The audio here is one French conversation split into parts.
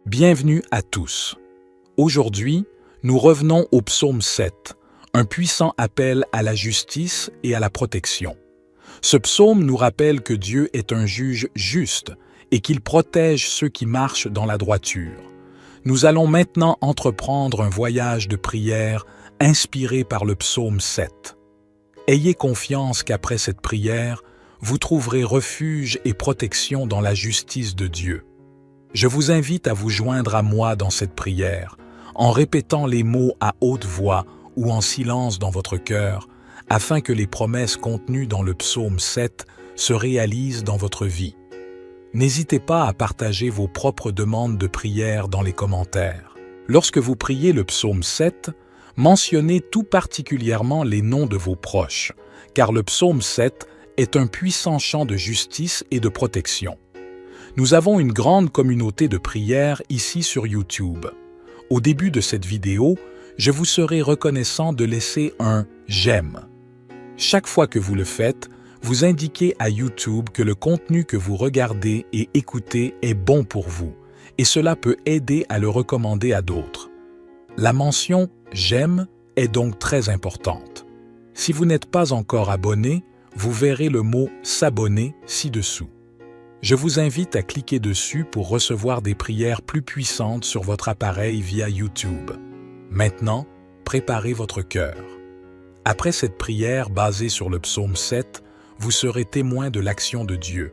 Bienvenue à tous. Aujourd'hui, nous revenons au psaume 7, un puissant appel à la justice et à la protection. Ce psaume nous rappelle que Dieu est un juge juste et qu'il protège ceux qui marchent dans la droiture. Nous allons maintenant entreprendre un voyage de prière inspiré par le psaume 7. Ayez confiance qu'après cette prière, vous trouverez refuge et protection dans la justice de Dieu. Je vous invite à vous joindre à moi dans cette prière, en répétant les mots à haute voix ou en silence dans votre cœur, afin que les promesses contenues dans le psaume 7 se réalisent dans votre vie. N'hésitez pas à partager vos propres demandes de prière dans les commentaires. Lorsque vous priez le psaume 7, mentionnez tout particulièrement les noms de vos proches, car le psaume 7 est un puissant chant de justice et de protection. Nous avons une grande communauté de prières ici sur YouTube. Au début de cette vidéo, je vous serai reconnaissant de laisser un « j'aime ». Chaque fois que vous le faites, vous indiquez à YouTube que le contenu que vous regardez et écoutez est bon pour vous, et cela peut aider à le recommander à d'autres. La mention « j'aime » est donc très importante. Si vous n'êtes pas encore abonné, vous verrez le mot « s'abonner » ci-dessous. Je vous invite à cliquer dessus pour recevoir des prières plus puissantes sur votre appareil via YouTube. Maintenant, préparez votre cœur. Après cette prière basée sur le psaume 7, vous serez témoin de l'action de Dieu.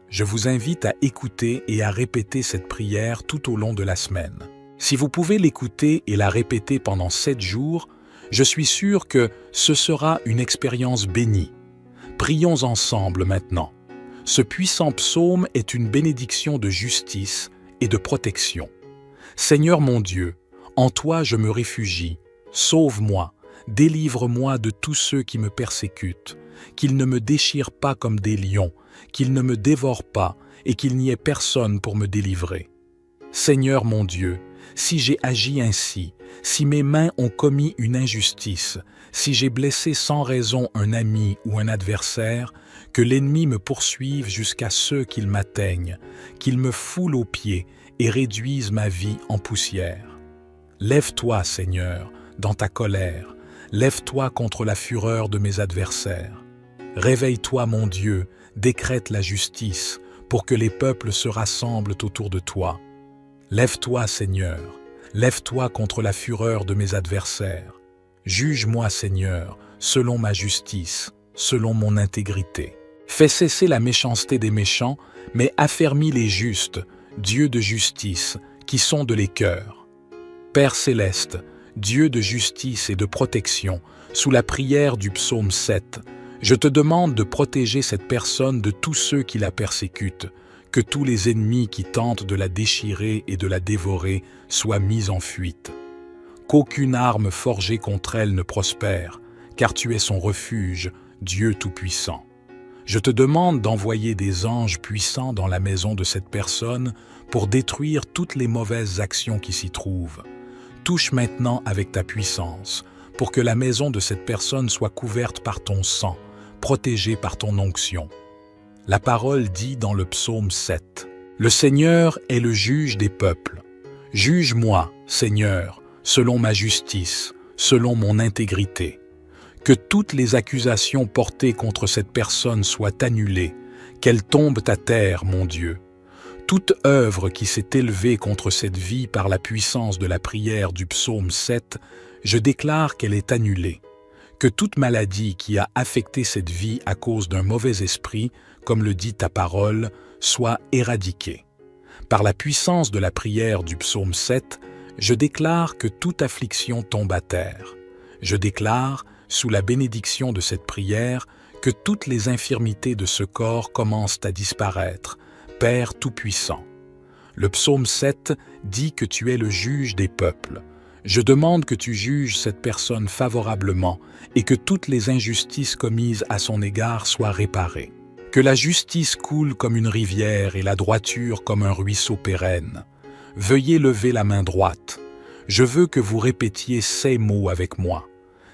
Je vous invite à écouter et à répéter cette prière tout au long de la semaine. Si vous pouvez l'écouter et la répéter pendant 7 jours, je suis sûr que ce sera une expérience bénie. Prions ensemble maintenant. Ce puissant psaume est une bénédiction de justice et de protection. Seigneur mon Dieu, en toi je me réfugie. Sauve-moi, délivre-moi de tous ceux qui me persécutent, qu'ils ne me déchirent pas comme des lions, qu'ils ne me dévorent pas et qu'il n'y ait personne pour me délivrer. Seigneur mon Dieu, si j'ai agi ainsi, si mes mains ont commis une injustice, si j'ai blessé sans raison un ami ou un adversaire, que l'ennemi me poursuive jusqu'à ce qu'il m'atteigne, qu'il me foule aux pieds et réduise ma vie en poussière. Lève-toi, Seigneur, dans ta colère, lève-toi contre la fureur de mes adversaires. Réveille-toi, mon Dieu, décrète la justice, pour que les peuples se rassemblent autour de toi. Lève-toi, Seigneur, lève-toi contre la fureur de mes adversaires. Juge-moi, Seigneur, selon ma justice, selon mon intégrité. Fais cesser la méchanceté des méchants, mais affermis les justes, Dieu de justice, qui sonde les cœurs. Père céleste, Dieu de justice et de protection, sous la prière du psaume 7, je te demande de protéger cette personne de tous ceux qui la persécutent, que tous les ennemis qui tentent de la déchirer et de la dévorer soient mis en fuite. Qu'aucune arme forgée contre elle ne prospère, car tu es son refuge, Dieu Tout-Puissant. Je te demande d'envoyer des anges puissants dans la maison de cette personne pour détruire toutes les mauvaises actions qui s'y trouvent. Touche maintenant avec ta puissance, pour que la maison de cette personne soit couverte par ton sang, protégée par ton onction. La parole dit dans le psaume 7, « Le Seigneur est le juge des peuples. Juge-moi, Seigneur, selon ma justice, selon mon intégrité. Que toutes les accusations portées contre cette personne soient annulées, qu'elles tombent à terre, mon Dieu. Toute œuvre qui s'est élevée contre cette vie par la puissance de la prière du psaume 7, je déclare qu'elle est annulée. Que toute maladie qui a affecté cette vie à cause d'un mauvais esprit, comme le dit ta parole, soit éradiquée. Par la puissance de la prière du psaume 7, je déclare que toute affliction tombe à terre. Je déclare, sous la bénédiction de cette prière, que toutes les infirmités de ce corps commencent à disparaître, Père Tout-Puissant. Le psaume 7 dit que tu es le juge des peuples. Je demande que tu juges cette personne favorablement et que toutes les injustices commises à son égard soient réparées. Que la justice coule comme une rivière et la droiture comme un ruisseau pérenne. Veuillez lever la main droite. Je veux que vous répétiez ces mots avec moi.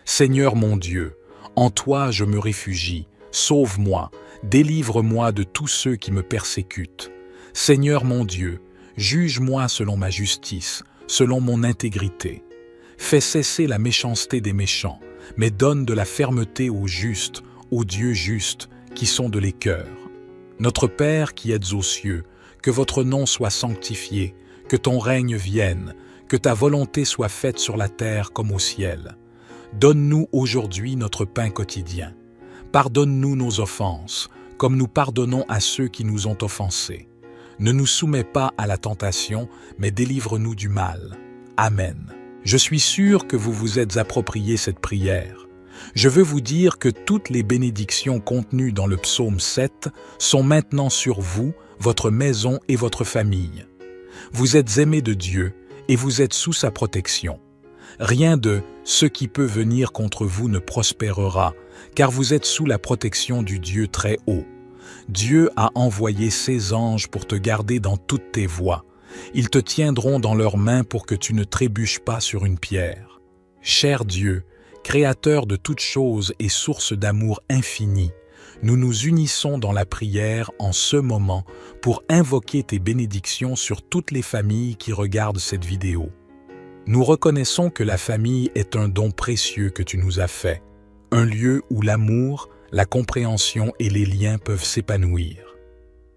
Seigneur mon Dieu, en toi je me réfugie, sauve-moi, délivre-moi de tous ceux qui me persécutent. Seigneur mon Dieu, Juge-moi selon ma justice, selon mon intégrité. Fais cesser la méchanceté des méchants, mais donne de la fermeté aux justes, aux dieux justes, qui sont de les cœurs. Notre Père qui êtes aux cieux, que votre nom soit sanctifié, que ton règne vienne, que ta volonté soit faite sur la terre comme au ciel. Donne-nous aujourd'hui notre pain quotidien. Pardonne-nous nos offenses, comme nous pardonnons à ceux qui nous ont offensés. Ne nous soumets pas à la tentation, mais délivre-nous du mal. Amen. Je suis sûr que vous vous êtes approprié cette prière. Je veux vous dire que toutes les bénédictions contenues dans le psaume 7 sont maintenant sur vous, votre maison et votre famille. Vous êtes aimés de Dieu et vous êtes sous sa protection. Rien de « ce qui peut venir contre vous ne prospérera », car vous êtes sous la protection du Dieu très haut. Dieu a envoyé ses anges pour te garder dans toutes tes voies. Ils te tiendront dans leurs mains pour que tu ne trébuches pas sur une pierre. Cher Dieu, Créateur de toutes choses et source d'amour infini, nous nous unissons dans la prière en ce moment pour invoquer tes bénédictions sur toutes les familles qui regardent cette vidéo. Nous reconnaissons que la famille est un don précieux que tu nous as fait, un lieu où l'amour, la compréhension et les liens peuvent s'épanouir.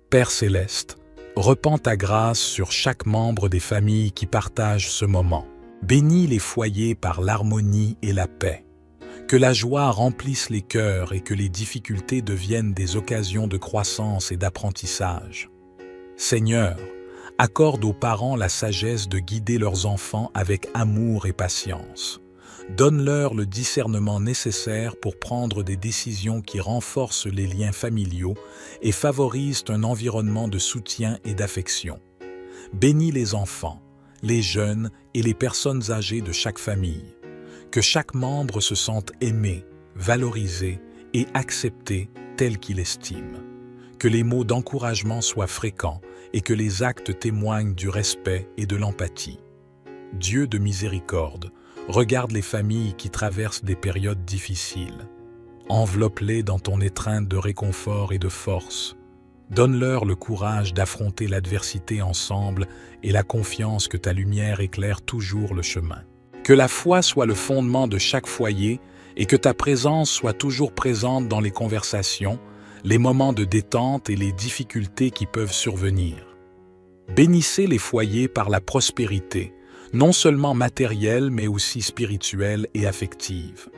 Père céleste, repends ta grâce sur chaque membre des familles qui partagent ce moment. Bénis les foyers par l'harmonie et la paix. Que la joie remplisse les cœurs et que les difficultés deviennent des occasions de croissance et d'apprentissage. Seigneur, accorde aux parents la sagesse de guider leurs enfants avec amour et patience. Donne-leur le discernement nécessaire pour prendre des décisions qui renforcent les liens familiaux et favorisent un environnement de soutien et d'affection. Bénis les enfants, les jeunes et les personnes âgées de chaque famille. Que chaque membre se sente aimé, valorisé et accepté tel qu'il estime. Que les mots d'encouragement soient fréquents et que les actes témoignent du respect et de l'empathie. Dieu de miséricorde, regarde les familles qui traversent des périodes difficiles. Enveloppe-les dans ton étreinte de réconfort et de force. Donne-leur le courage d'affronter l'adversité ensemble et la confiance que ta lumière éclaire toujours le chemin. Que la foi soit le fondement de chaque foyer et que ta présence soit toujours présente dans les conversations, les moments de détente et les difficultés qui peuvent survenir. Bénissez les foyers par la prospérité, non seulement matérielle mais aussi spirituelle et affective.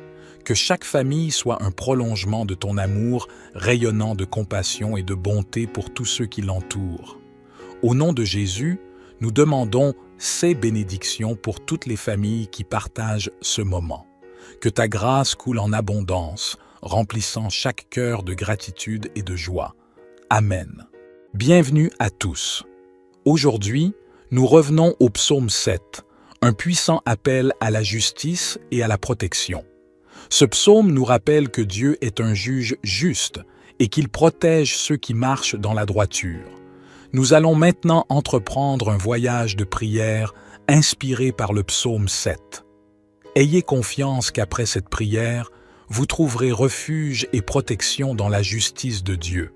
Que chaque famille soit un prolongement de ton amour, rayonnant de compassion et de bonté pour tous ceux qui l'entourent. Au nom de Jésus, nous demandons ces bénédictions pour toutes les familles qui partagent ce moment. Que ta grâce coule en abondance, remplissant chaque cœur de gratitude et de joie. Amen. Bienvenue à tous. Aujourd'hui, nous revenons au psaume 7, un puissant appel à la justice et à la protection. Ce psaume nous rappelle que Dieu est un juge juste et qu'il protège ceux qui marchent dans la droiture. Nous allons maintenant entreprendre un voyage de prière inspiré par le psaume 7. Ayez confiance qu'après cette prière, vous trouverez refuge et protection dans la justice de Dieu.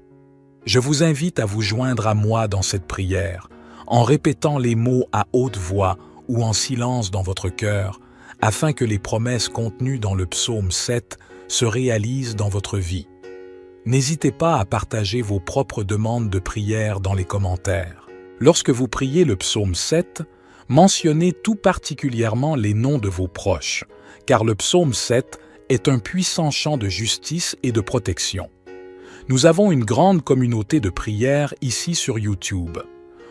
Je vous invite à vous joindre à moi dans cette prière, en répétant les mots à haute voix ou en silence dans votre cœur, afin que les promesses contenues dans le psaume 7 se réalisent dans votre vie. N'hésitez pas à partager vos propres demandes de prière dans les commentaires. Lorsque vous priez le psaume 7, mentionnez tout particulièrement les noms de vos proches, car le psaume 7 est un puissant chant de justice et de protection. Nous avons une grande communauté de prières ici sur YouTube.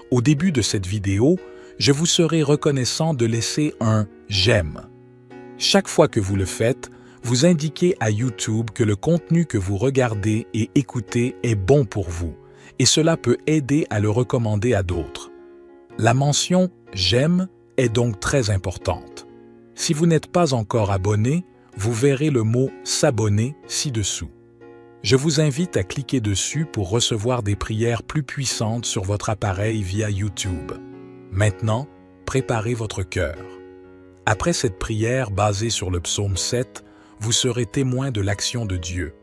Au début de cette vidéo, je vous serai reconnaissant de laisser un « j'aime ». Chaque fois que vous le faites, vous indiquez à YouTube que le contenu que vous regardez et écoutez est bon pour vous, et cela peut aider à le recommander à d'autres. La mention « j'aime » est donc très importante. Si vous n'êtes pas encore abonné, vous verrez le mot « s'abonner » ci-dessous. Je vous invite à cliquer dessus pour recevoir des prières plus puissantes sur votre appareil via YouTube. Maintenant, préparez votre cœur. Après cette prière basée sur le psaume 7, vous serez témoin de l'action de Dieu.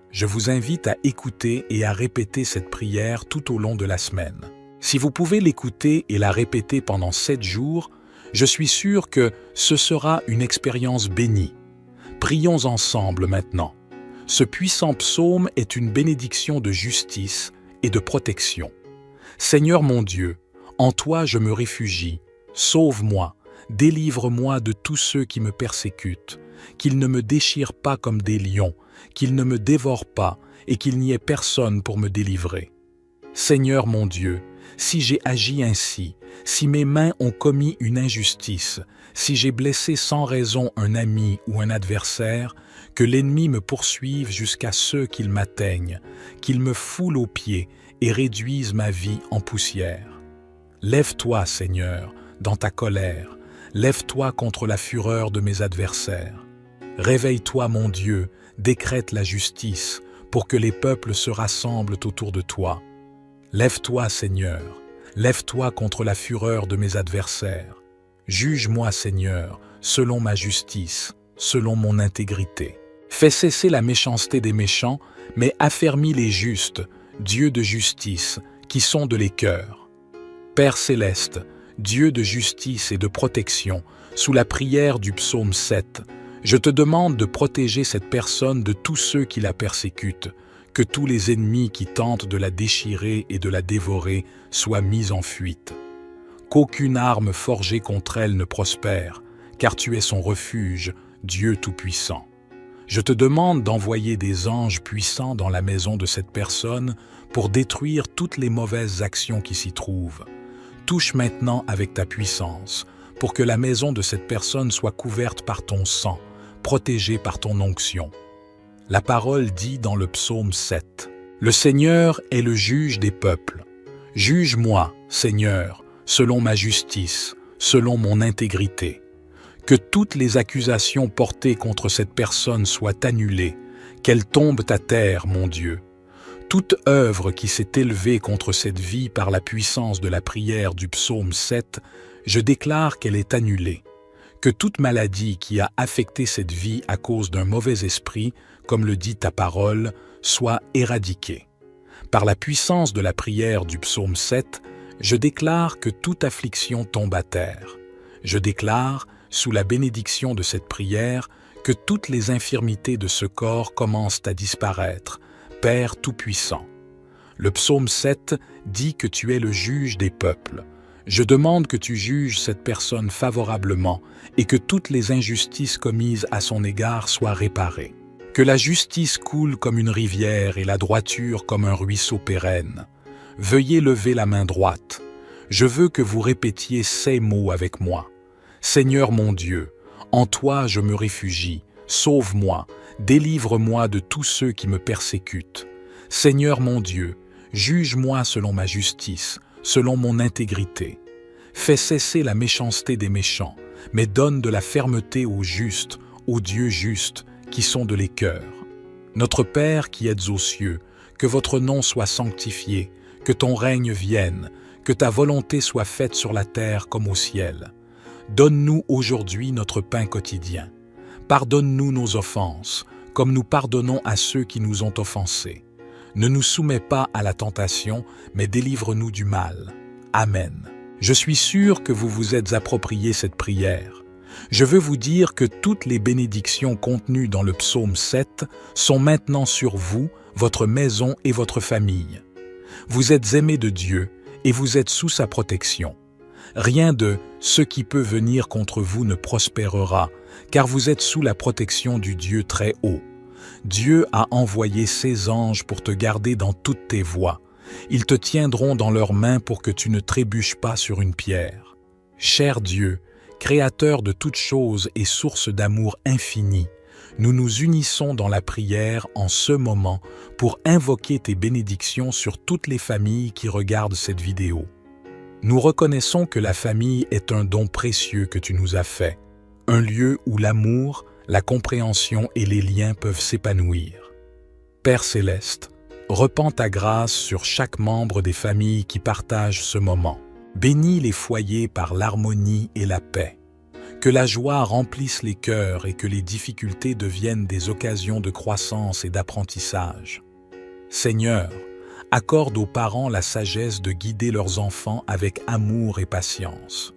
Je vous invite à écouter et à répéter cette prière tout au long de la semaine. Si vous pouvez l'écouter et la répéter pendant 7 jours, je suis sûr que ce sera une expérience bénie. Prions ensemble maintenant. Ce puissant psaume est une bénédiction de justice et de protection. Seigneur mon Dieu, en toi je me réfugie. Sauve-moi, délivre-moi de tous ceux qui me persécutent, qu'ils ne me déchirent pas comme des lions, qu'ils ne me dévorent pas et qu'il n'y ait personne pour me délivrer. Seigneur mon Dieu, si j'ai agi ainsi, si mes mains ont commis une injustice, si j'ai blessé sans raison un ami ou un adversaire, que l'ennemi me poursuive jusqu'à ce qu'il m'atteigne, qu'il me foule aux pieds et réduise ma vie en poussière. Lève-toi, Seigneur, dans ta colère, lève-toi contre la fureur de mes adversaires. Réveille-toi, mon Dieu, décrète la justice, pour que les peuples se rassemblent autour de toi. Lève-toi, Seigneur, lève-toi contre la fureur de mes adversaires. Juge-moi, Seigneur, selon ma justice, selon mon intégrité. Fais cesser la méchanceté des méchants, mais affermis les justes, Dieu de justice, qui sonde les cœurs. Père céleste, Dieu de justice et de protection, sous la prière du psaume 7, je te demande de protéger cette personne de tous ceux qui la persécutent, que tous les ennemis qui tentent de la déchirer et de la dévorer soient mis en fuite. Qu'aucune arme forgée contre elle ne prospère, car tu es son refuge, Dieu Tout-Puissant. Je te demande d'envoyer des anges puissants dans la maison de cette personne pour détruire toutes les mauvaises actions qui s'y trouvent. Touche maintenant avec ta puissance, pour que la maison de cette personne soit couverte par ton sang, protégée par ton onction. La parole dit dans le psaume 7, « Le Seigneur est le juge des peuples. Juge-moi, Seigneur, selon ma justice, selon mon intégrité. Que toutes les accusations portées contre cette personne soient annulées, qu'elles tombent à terre, mon Dieu. Toute œuvre qui s'est élevée contre cette vie par la puissance de la prière du psaume 7, je déclare qu'elle est annulée. Que toute maladie qui a affecté cette vie à cause d'un mauvais esprit, comme le dit ta parole, soit éradiquée. Par la puissance de la prière du psaume 7, je déclare que toute affliction tombe à terre. Je déclare, sous la bénédiction de cette prière, que toutes les infirmités de ce corps commencent à disparaître, Père Tout-Puissant. Le psaume 7 dit que tu es le juge des peuples. Je demande que tu juges cette personne favorablement et que toutes les injustices commises à son égard soient réparées. Que la justice coule comme une rivière et la droiture comme un ruisseau pérenne. Veuillez lever la main droite. Je veux que vous répétiez ces mots avec moi. Seigneur mon Dieu, en toi je me réfugie, sauve-moi, délivre-moi de tous ceux qui me persécutent. Seigneur mon Dieu, juge-moi selon ma justice, selon mon intégrité. Fais cesser la méchanceté des méchants, mais donne de la fermeté aux justes, aux dieux justes, qui sont de les cœurs. Notre Père qui êtes aux cieux, que votre nom soit sanctifié, que ton règne vienne, que ta volonté soit faite sur la terre comme au ciel. Donne-nous aujourd'hui notre pain quotidien. Pardonne-nous nos offenses, comme nous pardonnons à ceux qui nous ont offensés. Ne nous soumets pas à la tentation, mais délivre-nous du mal. Amen. Je suis sûr que vous vous êtes approprié cette prière. Je veux vous dire que toutes les bénédictions contenues dans le psaume 7 sont maintenant sur vous, votre maison et votre famille. Vous êtes aimés de Dieu et vous êtes sous sa protection. Rien de ce qui peut venir contre vous ne prospérera, car vous êtes sous la protection du Dieu très haut. Dieu a envoyé ses anges pour te garder dans toutes tes voies. Ils te tiendront dans leurs mains pour que tu ne trébuches pas sur une pierre. Cher Dieu, Créateur de toutes choses et source d'amour infini, nous nous unissons dans la prière en ce moment pour invoquer tes bénédictions sur toutes les familles qui regardent cette vidéo. Nous reconnaissons que la famille est un don précieux que tu nous as fait, un lieu où l'amour, la compréhension et les liens peuvent s'épanouir. Père céleste, repends ta grâce sur chaque membre des familles qui partagent ce moment. Bénis les foyers par l'harmonie et la paix. Que la joie remplisse les cœurs et que les difficultés deviennent des occasions de croissance et d'apprentissage. Seigneur, Accorde aux parents la sagesse de guider leurs enfants avec amour et patience.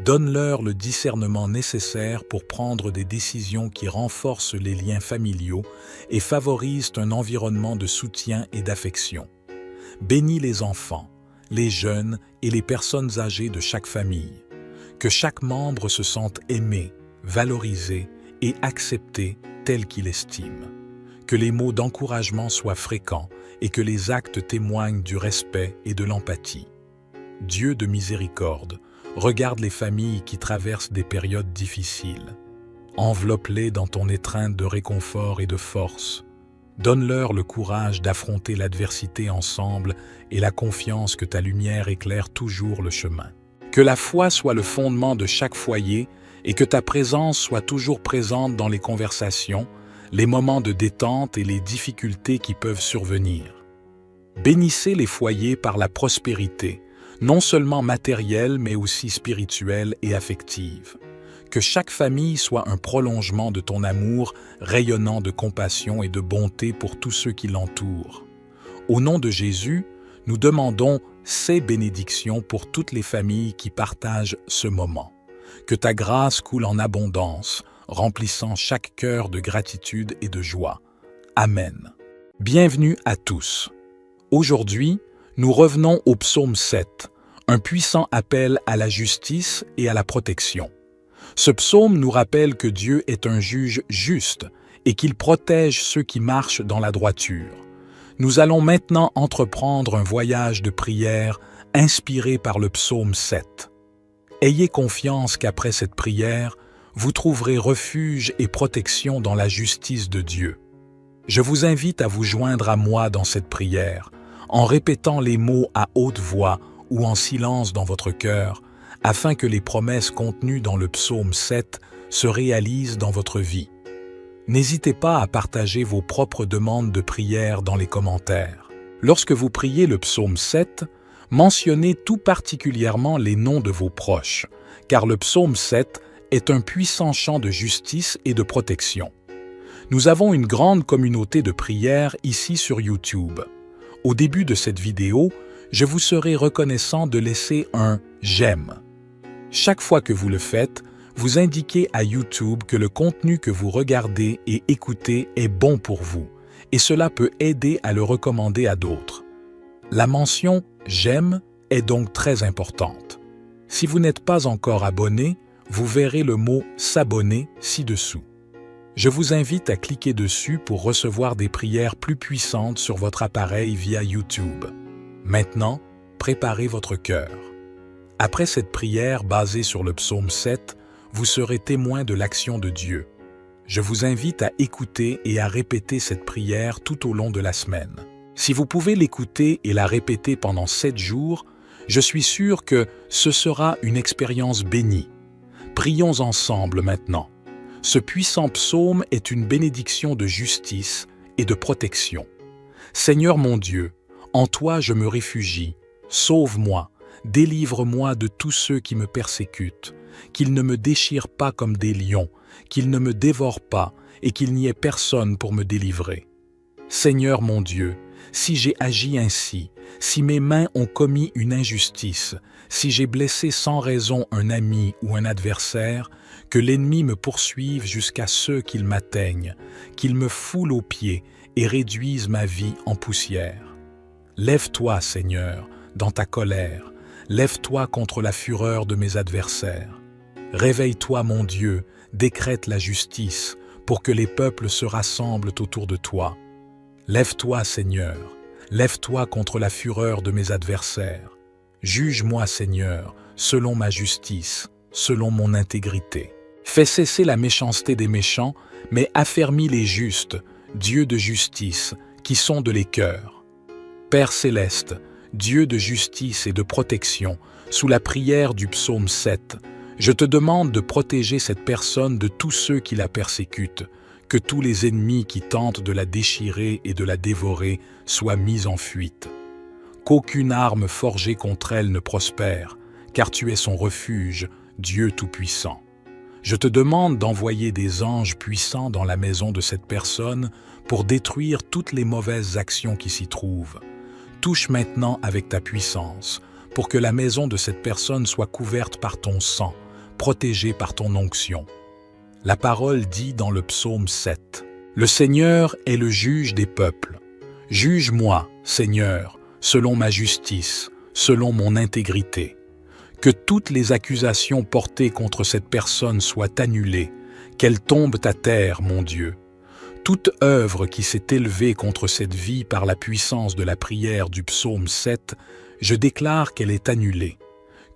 Donne-leur le discernement nécessaire pour prendre des décisions qui renforcent les liens familiaux et favorisent un environnement de soutien et d'affection. Bénis les enfants, les jeunes et les personnes âgées de chaque famille. Que chaque membre se sente aimé, valorisé et accepté tel qu'il estime. Que les mots d'encouragement soient fréquents et que les actes témoignent du respect et de l'empathie. Dieu de miséricorde, regarde les familles qui traversent des périodes difficiles. Enveloppe-les dans ton étreinte de réconfort et de force. Donne-leur le courage d'affronter l'adversité ensemble et la confiance que ta lumière éclaire toujours le chemin. Que la foi soit le fondement de chaque foyer et que ta présence soit toujours présente dans les conversations, les moments de détente et les difficultés qui peuvent survenir. Bénissez les foyers par la prospérité, non seulement matérielle mais aussi spirituelle et affective. Que chaque famille soit un prolongement de ton amour, rayonnant de compassion et de bonté pour tous ceux qui l'entourent. Au nom de Jésus, nous demandons ces bénédictions pour toutes les familles qui partagent ce moment. Que ta grâce coule en abondance, remplissant chaque cœur de gratitude et de joie. Amen. Bienvenue à tous. Aujourd'hui, nous revenons au psaume 7, un puissant appel à la justice et à la protection. Ce psaume nous rappelle que Dieu est un juge juste et qu'il protège ceux qui marchent dans la droiture. Nous allons maintenant entreprendre un voyage de prière inspiré par le psaume 7. Ayez confiance qu'après cette prière, vous trouverez refuge et protection dans la justice de Dieu. Je vous invite à vous joindre à moi dans cette prière, en répétant les mots à haute voix ou en silence dans votre cœur, afin que les promesses contenues dans le psaume 7 se réalisent dans votre vie. N'hésitez pas à partager vos propres demandes de prière dans les commentaires. Lorsque vous priez le psaume 7, mentionnez tout particulièrement les noms de vos proches, car le psaume 7 est un puissant chant de justice et de protection. Nous avons une grande communauté de prières ici sur YouTube. Au début de cette vidéo, je vous serai reconnaissant de laisser un « j'aime ». Chaque fois que vous le faites, vous indiquez à YouTube que le contenu que vous regardez et écoutez est bon pour vous, et cela peut aider à le recommander à d'autres. La mention « j'aime » est donc très importante. Si vous n'êtes pas encore abonné, vous verrez le mot « s'abonner » ci-dessous. Je vous invite à cliquer dessus pour recevoir des prières plus puissantes sur votre appareil via YouTube. Maintenant, préparez votre cœur. Après cette prière basée sur le psaume 7, vous serez témoin de l'action de Dieu. Je vous invite à écouter et à répéter cette prière tout au long de la semaine. Si vous pouvez l'écouter et la répéter pendant 7 jours, je suis sûr que ce sera une expérience bénie. Prions ensemble maintenant. Ce puissant psaume est une bénédiction de justice et de protection. Seigneur mon Dieu, en toi je me réfugie. Sauve-moi, délivre-moi de tous ceux qui me persécutent, qu'ils ne me déchirent pas comme des lions, qu'ils ne me dévorent pas et qu'il n'y ait personne pour me délivrer. Seigneur mon Dieu, si j'ai agi ainsi, si mes mains ont commis une injustice, si j'ai blessé sans raison un ami ou un adversaire, que l'ennemi me poursuive jusqu'à ce qu'il m'atteigne, qu'il me foule aux pieds et réduise ma vie en poussière. Lève-toi, Seigneur, dans ta colère, lève-toi contre la fureur de mes adversaires. Réveille-toi, mon Dieu, décrète la justice, pour que les peuples se rassemblent autour de toi. Lève-toi, Seigneur, lève-toi contre la fureur de mes adversaires. Juge-moi, Seigneur, selon ma justice, selon mon intégrité. Fais cesser la méchanceté des méchants, mais affermis les justes, Dieu de justice, qui sonde les cœurs. Père céleste, Dieu de justice et de protection, sous la prière du psaume 7, je te demande de protéger cette personne de tous ceux qui la persécutent, que tous les ennemis qui tentent de la déchirer et de la dévorer soient mis en fuite. Qu'aucune arme forgée contre elle ne prospère, car tu es son refuge, Dieu Tout-Puissant. Je te demande d'envoyer des anges puissants dans la maison de cette personne pour détruire toutes les mauvaises actions qui s'y trouvent. touche maintenant avec ta puissance, pour que la maison de cette personne soit couverte par ton sang, protégée par ton onction. La parole dit dans le psaume 7, « Le Seigneur est le juge des peuples. Juge-moi, Seigneur, selon ma justice, selon mon intégrité. Que toutes les accusations portées contre cette personne soient annulées, qu'elles tombent à terre, mon Dieu. Toute œuvre qui s'est élevée contre cette vie par la puissance de la prière du psaume 7, je déclare qu'elle est annulée.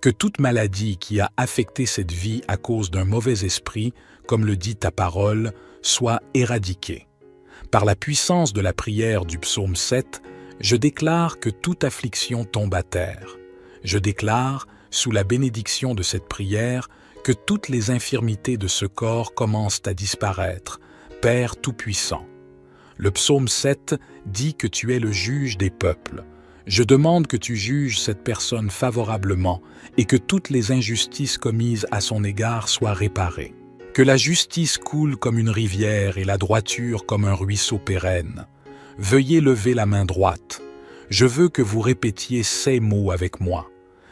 Que toute maladie qui a affecté cette vie à cause d'un mauvais esprit, comme le dit ta parole, soit éradiquée. Par la puissance de la prière du psaume 7, je déclare que toute affliction tombe à terre. Je déclare, sous la bénédiction de cette prière, que toutes les infirmités de ce corps commencent à disparaître, Père Tout-Puissant. Le psaume 7 dit que tu es le juge des peuples. Je demande que tu juges cette personne favorablement et que toutes les injustices commises à son égard soient réparées. Que la justice coule comme une rivière et la droiture comme un ruisseau pérenne. Veuillez lever la main droite. Je veux que vous répétiez ces mots avec moi.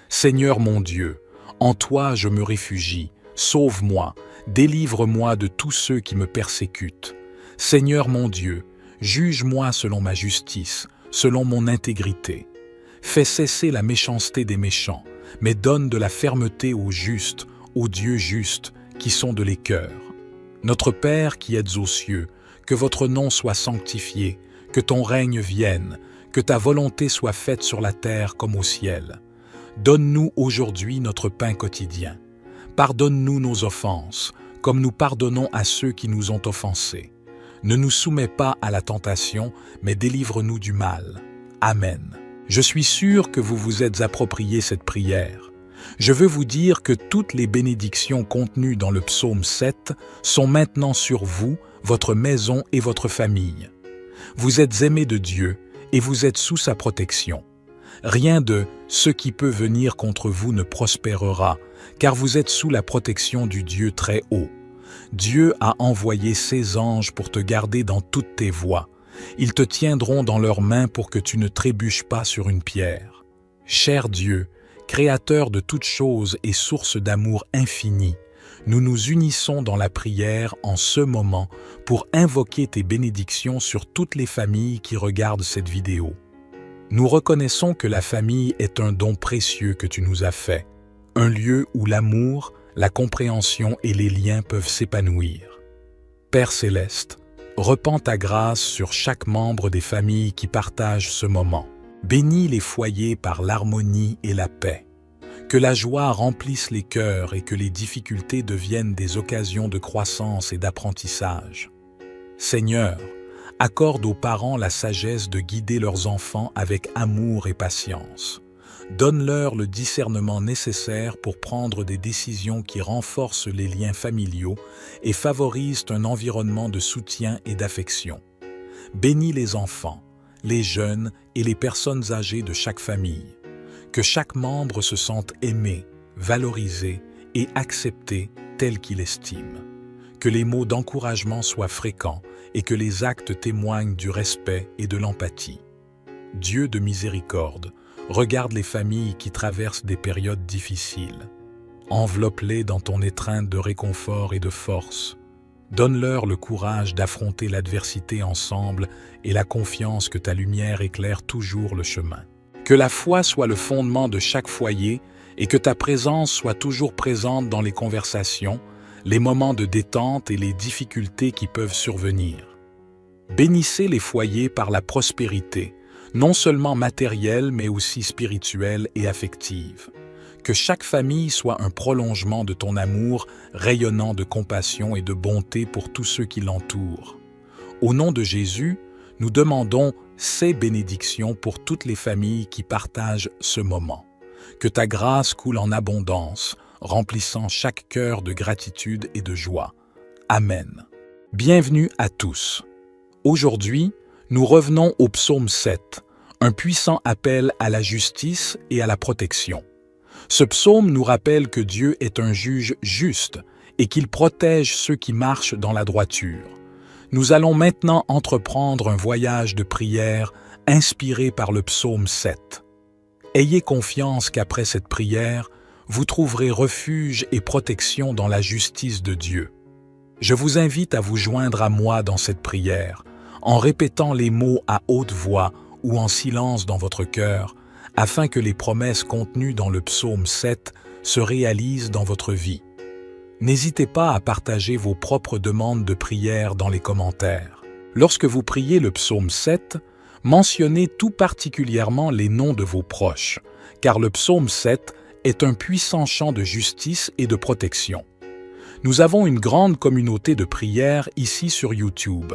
Seigneur mon Dieu, en toi je me réfugie, sauve-moi, délivre-moi de tous ceux qui me persécutent. Seigneur mon Dieu, juge-moi selon ma justice, selon mon intégrité. Fais cesser la méchanceté des méchants, mais donne de la fermeté aux justes, aux dieux justes, qui sont de les cœurs. Notre Père qui êtes aux cieux, que votre nom soit sanctifié, que ton règne vienne, que ta volonté soit faite sur la terre comme au ciel. Donne-nous aujourd'hui notre pain quotidien. Pardonne-nous nos offenses, comme nous pardonnons à ceux qui nous ont offensés. Ne nous soumets pas à la tentation, mais délivre-nous du mal. Amen. Je suis sûr que vous vous êtes approprié cette prière. Je veux vous dire que toutes les bénédictions contenues dans le psaume 7 sont maintenant sur vous, votre maison et votre famille. Vous êtes aimés de Dieu et vous êtes sous sa protection. Rien de « ce qui peut venir contre vous ne prospérera », car vous êtes sous la protection du Dieu très haut. Dieu a envoyé ses anges pour te garder dans toutes tes voies. Ils te tiendront dans leurs mains pour que tu ne trébuches pas sur une pierre. Cher Dieu, Créateur de toutes choses et source d'amour infini, nous nous unissons dans la prière en ce moment pour invoquer tes bénédictions sur toutes les familles qui regardent cette vidéo. Nous reconnaissons que la famille est un don précieux que tu nous as fait, un lieu où l'amour, la compréhension et les liens peuvent s'épanouir. Père Céleste, repends ta grâce sur chaque membre des familles qui partagent ce moment. Bénis les foyers par l'harmonie et la paix. Que la joie remplisse les cœurs et que les difficultés deviennent des occasions de croissance et d'apprentissage. Seigneur, accorde aux parents la sagesse de guider leurs enfants avec amour et patience. Donne-leur le discernement nécessaire pour prendre des décisions qui renforcent les liens familiaux et favorisent un environnement de soutien et d'affection. Bénis les enfants, les jeunes et les personnes âgées de chaque famille. Que chaque membre se sente aimé, valorisé et accepté tel qu'il estime. Que les mots d'encouragement soient fréquents et que les actes témoignent du respect et de l'empathie. Dieu de miséricorde, regarde les familles qui traversent des périodes difficiles. Enveloppe-les dans ton étreinte de réconfort et de force. Donne-leur le courage d'affronter l'adversité ensemble et la confiance que ta lumière éclaire toujours le chemin. Que la foi soit le fondement de chaque foyer et que ta présence soit toujours présente dans les conversations, les moments de détente et les difficultés qui peuvent survenir. Bénissez les foyers par la prospérité, non seulement matérielle mais aussi spirituelle et affective. Que chaque famille soit un prolongement de ton amour, rayonnant de compassion et de bonté pour tous ceux qui l'entourent. Au nom de Jésus, nous demandons ces bénédictions pour toutes les familles qui partagent ce moment. Que ta grâce coule en abondance, remplissant chaque cœur de gratitude et de joie. Amen. Bienvenue à tous. Aujourd'hui, nous revenons au psaume 7, un puissant appel à la justice et à la protection. Ce psaume nous rappelle que Dieu est un juge juste et qu'il protège ceux qui marchent dans la droiture. Nous allons maintenant entreprendre un voyage de prière inspiré par le psaume 7. Ayez confiance qu'après cette prière, vous trouverez refuge et protection dans la justice de Dieu. Je vous invite à vous joindre à moi dans cette prière, en répétant les mots à haute voix ou en silence dans votre cœur, afin que les promesses contenues dans le psaume 7 se réalisent dans votre vie. N'hésitez pas à partager vos propres demandes de prière dans les commentaires. Lorsque vous priez le psaume 7, mentionnez tout particulièrement les noms de vos proches, car le psaume 7 est un puissant chant de justice et de protection. Nous avons une grande communauté de prières ici sur YouTube.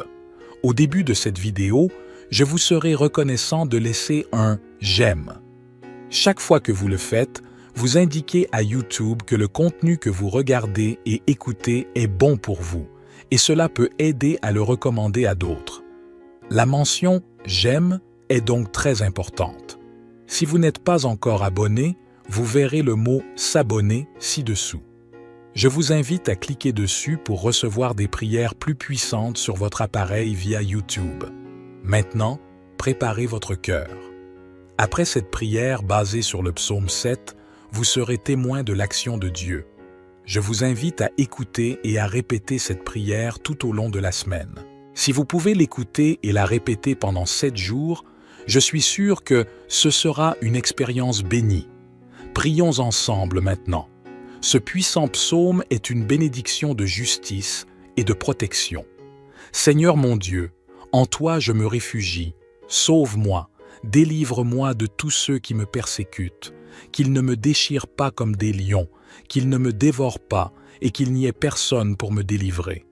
Au début de cette vidéo, je vous serai reconnaissant de laisser un « j'aime ». Chaque fois que vous le faites, vous indiquez à YouTube que le contenu que vous regardez et écoutez est bon pour vous, et cela peut aider à le recommander à d'autres. La mention « j'aime » est donc très importante. Si vous n'êtes pas encore abonné, vous verrez le mot « s'abonner » ci-dessous. Je vous invite à cliquer dessus pour recevoir des prières plus puissantes sur votre appareil via YouTube. Maintenant, préparez votre cœur. Après cette prière basée sur le psaume 7, vous serez témoin de l'action de Dieu. Je vous invite à écouter et à répéter cette prière tout au long de la semaine. Si vous pouvez l'écouter et la répéter pendant 7 jours, je suis sûr que ce sera une expérience bénie. Prions ensemble maintenant. Ce puissant psaume est une bénédiction de justice et de protection. Seigneur mon Dieu, en toi je me réfugie. Sauve-moi, délivre-moi de tous ceux qui me persécutent, qu'ils ne me déchirent pas comme des lions, qu'ils ne me dévorent pas et qu'il n'y ait personne pour me délivrer.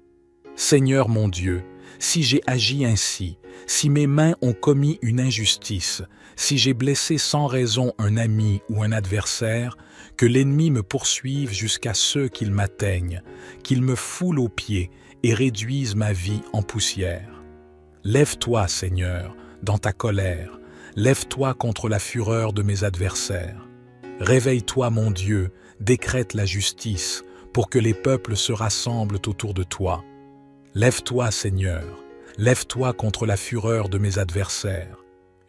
Seigneur mon Dieu, si j'ai agi ainsi, si mes mains ont commis une injustice, si j'ai blessé sans raison un ami ou un adversaire, que l'ennemi me poursuive jusqu'à ce qu'il m'atteigne, qu'il me foule aux pieds et réduise ma vie en poussière. Lève-toi, Seigneur, dans ta colère, lève-toi contre la fureur de mes adversaires. Réveille-toi, mon Dieu, décrète la justice, pour que les peuples se rassemblent autour de toi. Lève-toi, Seigneur, lève-toi contre la fureur de mes adversaires.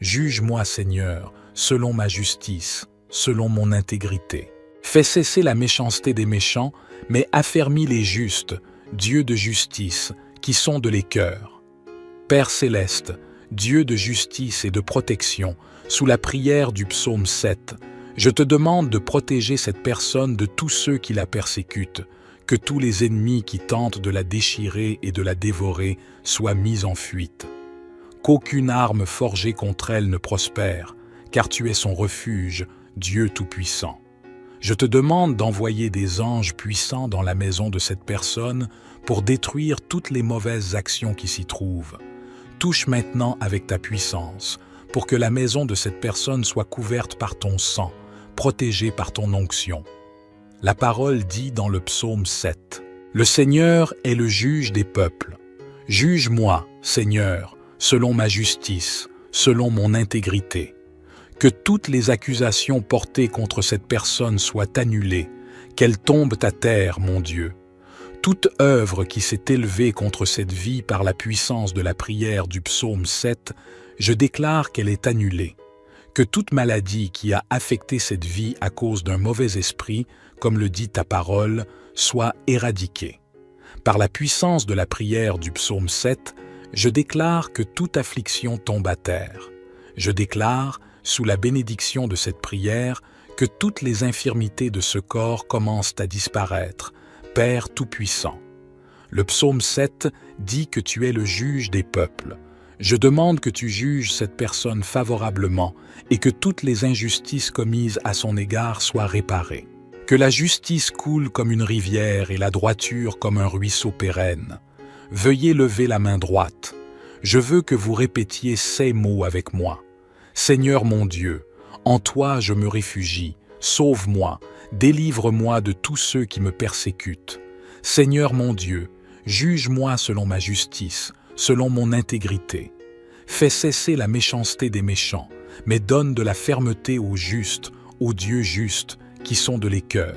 Juge-moi, Seigneur, selon ma justice, selon mon intégrité. Fais cesser la méchanceté des méchants, mais affermis les justes, Dieu de justice, qui sonde les cœurs. Père céleste, Dieu de justice et de protection, sous la prière du psaume 7, je te demande de protéger cette personne de tous ceux qui la persécutent, que tous les ennemis qui tentent de la déchirer et de la dévorer soient mis en fuite. Qu'aucune arme forgée contre elle ne prospère, car tu es son refuge, Dieu Tout-Puissant. Je te demande d'envoyer des anges puissants dans la maison de cette personne pour détruire toutes les mauvaises actions qui s'y trouvent. Touche maintenant avec ta puissance, pour que la maison de cette personne soit couverte par ton sang, protégée par ton onction. La parole dit dans le psaume 7, « Le Seigneur est le juge des peuples. Juge-moi, Seigneur, selon ma justice, selon mon intégrité. Que toutes les accusations portées contre cette personne soient annulées, qu'elles tombent à terre, mon Dieu. Toute œuvre qui s'est élevée contre cette vie par la puissance de la prière du psaume 7, je déclare qu'elle est annulée. Que toute maladie qui a affecté cette vie à cause d'un mauvais esprit, comme le dit ta parole, soit éradiquée. Par la puissance de la prière du psaume 7, je déclare que toute affliction tombe à terre. Je déclare, sous la bénédiction de cette prière, que toutes les infirmités de ce corps commencent à disparaître, Père Tout-Puissant. Le psaume 7 dit que tu es le juge des peuples. Je demande que tu juges cette personne favorablement et que toutes les injustices commises à son égard soient réparées. Que la justice coule comme une rivière et la droiture comme un ruisseau pérenne. Veuillez lever la main droite. Je veux que vous répétiez ces mots avec moi. Seigneur mon Dieu, en toi je me réfugie, sauve-moi, délivre-moi de tous ceux qui me persécutent. Seigneur mon Dieu, juge-moi selon ma justice, selon mon intégrité. Fais cesser la méchanceté des méchants, mais donne de la fermeté aux justes, aux dieux justes, qui sont de les cœurs.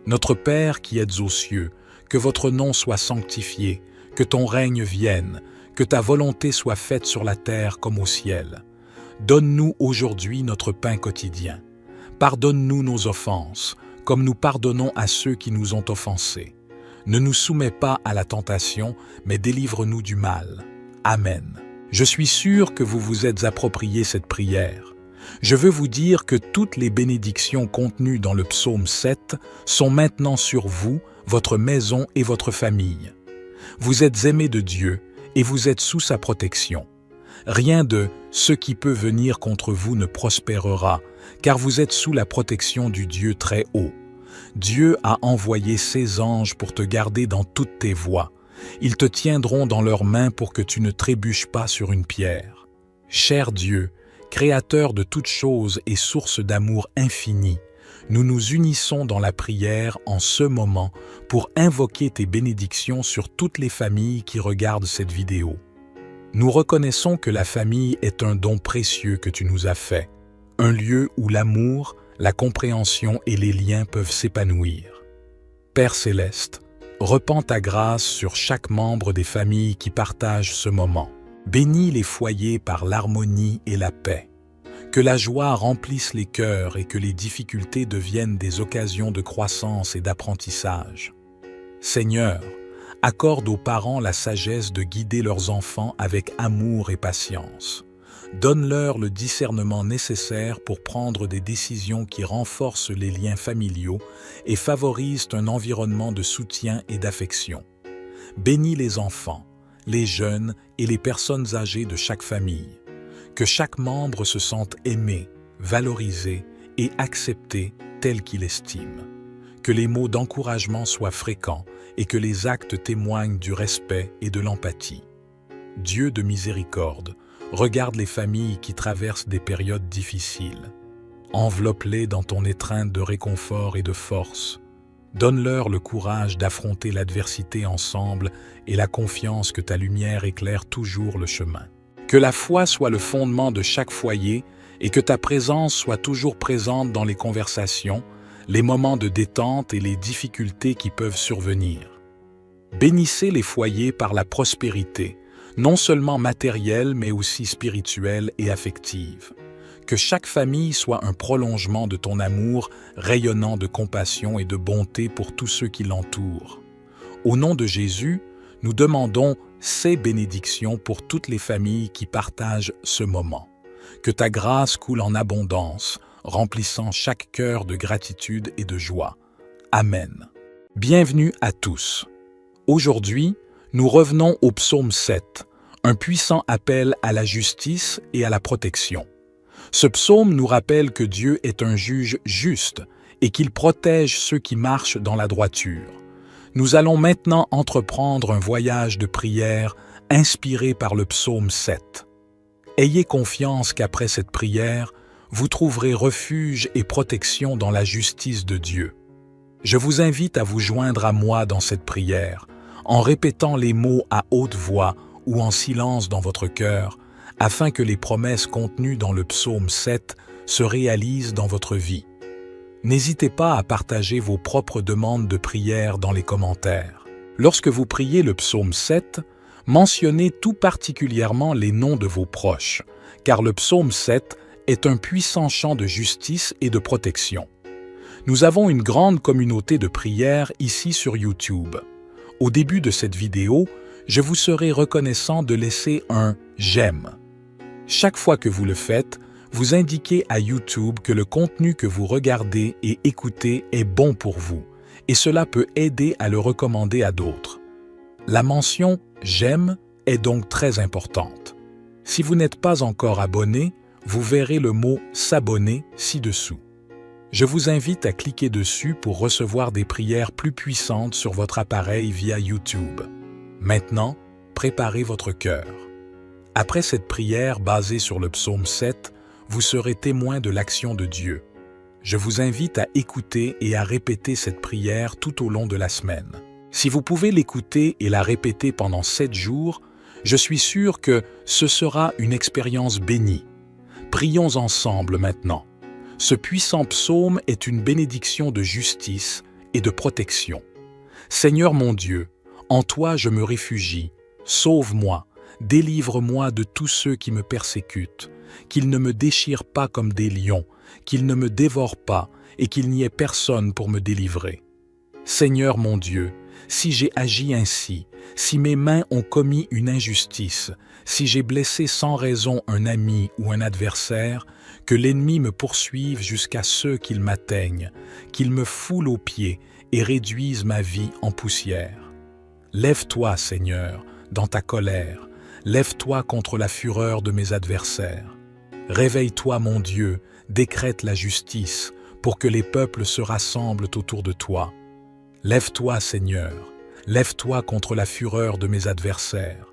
Notre Père qui êtes aux cieux, que votre nom soit sanctifié, que ton règne vienne, que ta volonté soit faite sur la terre comme au ciel. Donne-nous aujourd'hui notre pain quotidien. Pardonne-nous nos offenses, comme nous pardonnons à ceux qui nous ont offensés. Ne nous soumets pas à la tentation, mais délivre-nous du mal. Amen. Je suis sûr que vous vous êtes approprié cette prière. Je veux vous dire que toutes les bénédictions contenues dans le psaume 7 sont maintenant sur vous, votre maison et votre famille. Vous êtes aimés de Dieu et vous êtes sous sa protection. Rien de « ce qui peut venir contre vous ne prospérera », car vous êtes sous la protection du Dieu très haut. Dieu a envoyé ses anges pour te garder dans toutes tes voies. Ils te tiendront dans leurs mains pour que tu ne trébuches pas sur une pierre. Cher Dieu, Créateur de toutes choses et source d'amour infini, nous nous unissons dans la prière en ce moment pour invoquer tes bénédictions sur toutes les familles qui regardent cette vidéo. Nous reconnaissons que la famille est un don précieux que tu nous as fait, un lieu où l'amour, la compréhension et les liens peuvent s'épanouir. Père céleste, repends ta grâce sur chaque membre des familles qui partagent ce moment. Bénis les foyers par l'harmonie et la paix. Que la joie remplisse les cœurs et que les difficultés deviennent des occasions de croissance et d'apprentissage. Seigneur, accorde aux parents la sagesse de guider leurs enfants avec amour et patience. Donne-leur le discernement nécessaire pour prendre des décisions qui renforcent les liens familiaux et favorisent un environnement de soutien et d'affection. Bénis les enfants, les jeunes et les personnes âgées de chaque famille. Que chaque membre se sente aimé, valorisé et accepté tel qu'il estime. Que les mots d'encouragement soient fréquents et que les actes témoignent du respect et de l'empathie. Dieu de miséricorde, regarde les familles qui traversent des périodes difficiles. Enveloppe-les dans ton étreinte de réconfort et de force. Donne-leur le courage d'affronter l'adversité ensemble et la confiance que ta lumière éclaire toujours le chemin. Que la foi soit le fondement de chaque foyer et que ta présence soit toujours présente dans les conversations, les moments de détente et les difficultés qui peuvent survenir. Bénissez les foyers par la prospérité, non seulement matérielle mais aussi spirituelle et affective. Que chaque famille soit un prolongement de ton amour, rayonnant de compassion et de bonté pour tous ceux qui l'entourent. Au nom de Jésus, nous demandons ces bénédictions pour toutes les familles qui partagent ce moment. Que ta grâce coule en abondance, remplissant chaque cœur de gratitude et de joie. Amen. Bienvenue à tous. Aujourd'hui, nous revenons au psaume 7, un puissant appel à la justice et à la protection. Ce psaume nous rappelle que Dieu est un juge juste et qu'il protège ceux qui marchent dans la droiture. Nous allons maintenant entreprendre un voyage de prière inspiré par le psaume 7. Ayez confiance qu'après cette prière, vous trouverez refuge et protection dans la justice de Dieu. Je vous invite à vous joindre à moi dans cette prière, en répétant les mots à haute voix ou en silence dans votre cœur, afin que les promesses contenues dans le psaume 7 se réalisent dans votre vie. N'hésitez pas à partager vos propres demandes de prière dans les commentaires. Lorsque vous priez le psaume 7, mentionnez tout particulièrement les noms de vos proches, car le psaume 7 est un puissant chant de justice et de protection. Nous avons une grande communauté de prière ici sur YouTube. Au début de cette vidéo, je vous serai reconnaissant de laisser un « j'aime ». Chaque fois que vous le faites, vous indiquez à YouTube que le contenu que vous regardez et écoutez est bon pour vous, et cela peut aider à le recommander à d'autres. La mention « j'aime » est donc très importante. Si vous n'êtes pas encore abonné, vous verrez le mot « s'abonner » ci-dessous. Je vous invite à cliquer dessus pour recevoir des prières plus puissantes sur votre appareil via YouTube. Maintenant, préparez votre cœur. Après cette prière basée sur le psaume 7, vous serez témoin de l'action de Dieu. Je vous invite à écouter et à répéter cette prière tout au long de la semaine. Si vous pouvez l'écouter et la répéter pendant 7 jours, je suis sûr que ce sera une expérience bénie. Prions ensemble maintenant. Ce puissant psaume est une bénédiction de justice et de protection. Seigneur mon Dieu, en toi je me réfugie. Sauve-moi, délivre-moi de tous ceux qui me persécutent, qu'ils ne me déchirent pas comme des lions, qu'ils ne me dévorent pas et qu'il n'y ait personne pour me délivrer. Seigneur mon Dieu, si j'ai agi ainsi, si mes mains ont commis une injustice, si j'ai blessé sans raison un ami ou un adversaire, que l'ennemi me poursuive jusqu'à ce qu'il m'atteigne, qu'il me foule aux pieds et réduise ma vie en poussière. Lève-toi, Seigneur, dans ta colère, lève-toi contre la fureur de mes adversaires. Réveille-toi, mon Dieu, décrète la justice, pour que les peuples se rassemblent autour de toi. Lève-toi, Seigneur, lève-toi contre la fureur de mes adversaires.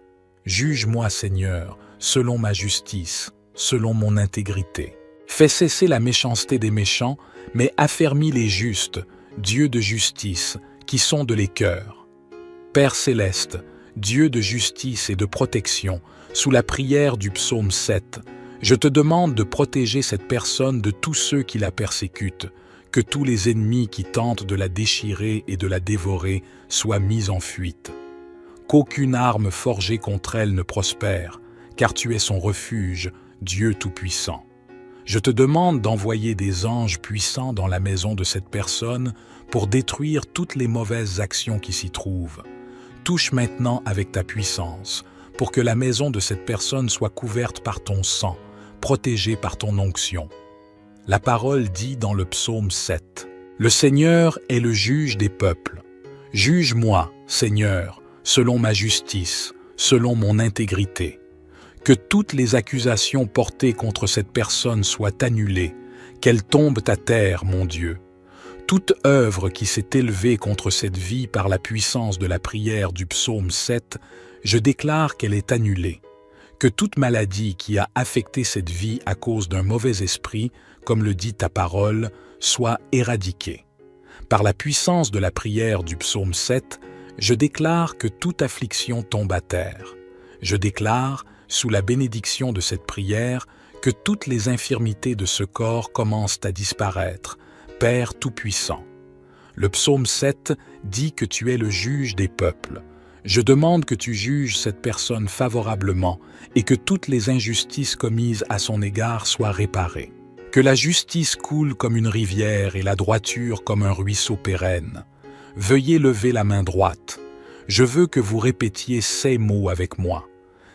Juge-moi, Seigneur, selon ma justice, selon mon intégrité. Fais cesser la méchanceté des méchants, mais affermis les justes, Dieu de justice, qui sonde les cœurs. Père céleste, Dieu de justice et de protection, sous la prière du psaume 7, je te demande de protéger cette personne de tous ceux qui la persécutent, que tous les ennemis qui tentent de la déchirer et de la dévorer soient mis en fuite. Qu'aucune arme forgée contre elle ne prospère, car tu es son refuge, Dieu Tout-Puissant. Je te demande d'envoyer des anges puissants dans la maison de cette personne pour détruire toutes les mauvaises actions qui s'y trouvent. Touche maintenant avec ta puissance, pour que la maison de cette personne soit couverte par ton sang, protégée par ton onction. La parole dit dans le psaume 7, « Le Seigneur est le juge des peuples. Juge-moi, Seigneur, selon ma justice, selon mon intégrité. Que toutes les accusations portées contre cette personne soient annulées, qu'elles tombent à terre, mon Dieu. Toute œuvre qui s'est élevée contre cette vie par la puissance de la prière du psaume 7, je déclare qu'elle est annulée. Que toute maladie qui a affecté cette vie à cause d'un mauvais esprit, comme le dit ta parole, soit éradiquée. Par la puissance de la prière du psaume 7, je déclare que toute affliction tombe à terre. Je déclare, sous la bénédiction de cette prière, que toutes les infirmités de ce corps commencent à disparaître, Père Tout-Puissant. Le psaume 7 dit que tu es le juge des peuples. Je demande que tu juges cette personne favorablement et que toutes les injustices commises à son égard soient réparées. Que la justice coule comme une rivière et la droiture comme un ruisseau pérenne. Veuillez lever la main droite. Je veux que vous répétiez ces mots avec moi.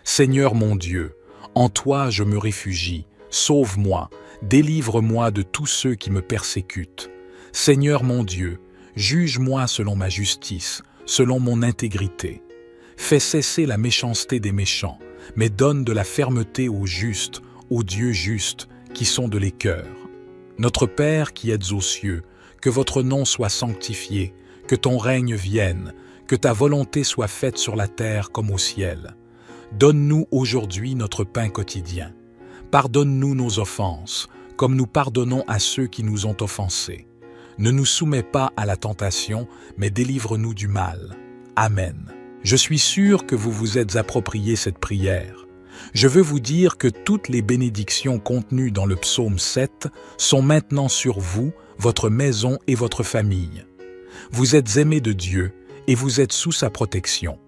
Seigneur mon Dieu, en toi je me réfugie, sauve-moi, délivre-moi de tous ceux qui me persécutent. Seigneur mon Dieu, juge-moi selon ma justice, selon mon intégrité. Fais cesser la méchanceté des méchants, mais donne de la fermeté aux justes, aux dieux justes, qui sont de les cœurs. Notre Père qui êtes aux cieux, que votre nom soit sanctifié, que ton règne vienne, que ta volonté soit faite sur la terre comme au ciel. Donne-nous aujourd'hui notre pain quotidien. Pardonne-nous nos offenses, comme nous pardonnons à ceux qui nous ont offensés. Ne nous soumets pas à la tentation, mais délivre-nous du mal. Amen. Je suis sûr que vous vous êtes approprié cette prière. Je veux vous dire que toutes les bénédictions contenues dans le psaume 7 sont maintenant sur vous, votre maison et votre famille. Vous êtes aimés de Dieu et vous êtes sous sa protection.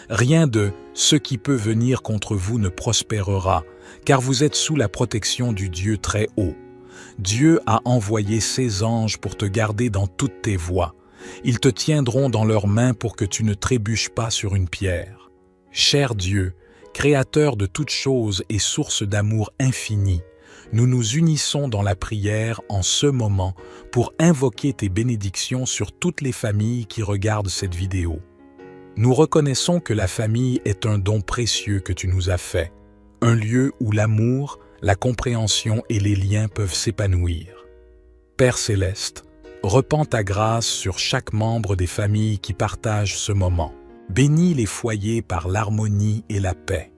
Rien de « ce qui peut venir contre vous ne prospérera », car vous êtes sous la protection du Dieu très haut. Dieu a envoyé ses anges pour te garder dans toutes tes voies. Ils te tiendront dans leurs mains pour que tu ne trébuches pas sur une pierre. Cher Dieu, Créateur de toutes choses et source d'amour infini, nous nous unissons dans la prière en ce moment pour invoquer tes bénédictions sur toutes les familles qui regardent cette vidéo. Nous reconnaissons que la famille est un don précieux que tu nous as fait, un lieu où l'amour, la compréhension et les liens peuvent s'épanouir. Père céleste, repends ta grâce sur chaque membre des familles qui partagent ce moment. Bénis les foyers par l'harmonie et la paix.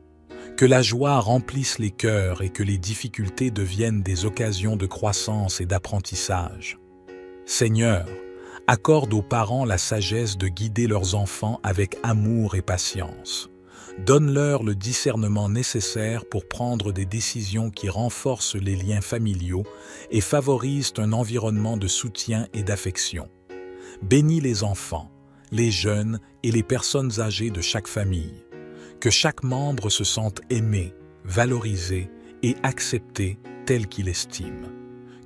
Que la joie remplisse les cœurs et que les difficultés deviennent des occasions de croissance et d'apprentissage. Seigneur, accorde aux parents la sagesse de guider leurs enfants avec amour et patience. Donne-leur le discernement nécessaire pour prendre des décisions qui renforcent les liens familiaux et favorisent un environnement de soutien et d'affection. Bénis les enfants, les jeunes et les personnes âgées de chaque famille. Que chaque membre se sente aimé, valorisé et accepté tel qu'il estime.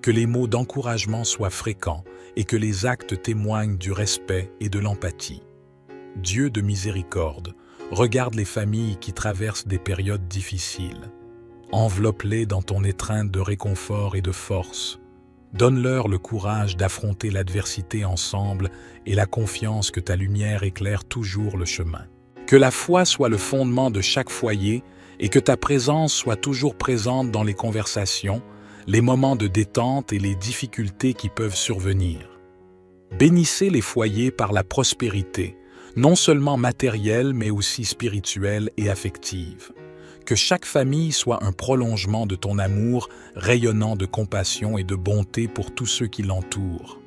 Que les mots d'encouragement soient fréquents et que les actes témoignent du respect et de l'empathie. Dieu de miséricorde, regarde les familles qui traversent des périodes difficiles. Enveloppe-les dans ton étreinte de réconfort et de force. Donne-leur le courage d'affronter l'adversité ensemble et la confiance que ta lumière éclaire toujours le chemin. Que la foi soit le fondement de chaque foyer et que ta présence soit toujours présente dans les conversations, les moments de détente et les difficultés qui peuvent survenir. Bénissez les foyers par la prospérité, non seulement matérielle mais aussi spirituelle et affective. Que chaque famille soit un prolongement de ton amour, rayonnant de compassion et de bonté pour tous ceux qui l'entourent.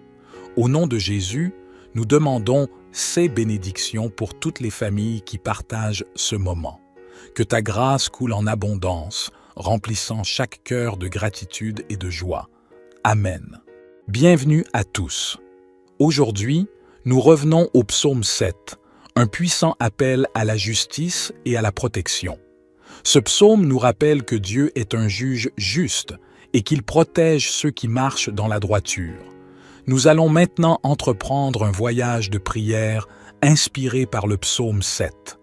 Au nom de Jésus, nous demandons ces bénédictions pour toutes les familles qui partagent ce moment. Que ta grâce coule en abondance, remplissant chaque cœur de gratitude et de joie. Amen. Bienvenue à tous. Aujourd'hui, nous revenons au psaume 7, un puissant appel à la justice et à la protection. Ce psaume nous rappelle que Dieu est un juge juste et qu'il protège ceux qui marchent dans la droiture. Nous allons maintenant entreprendre un voyage de prière inspiré par le psaume 7.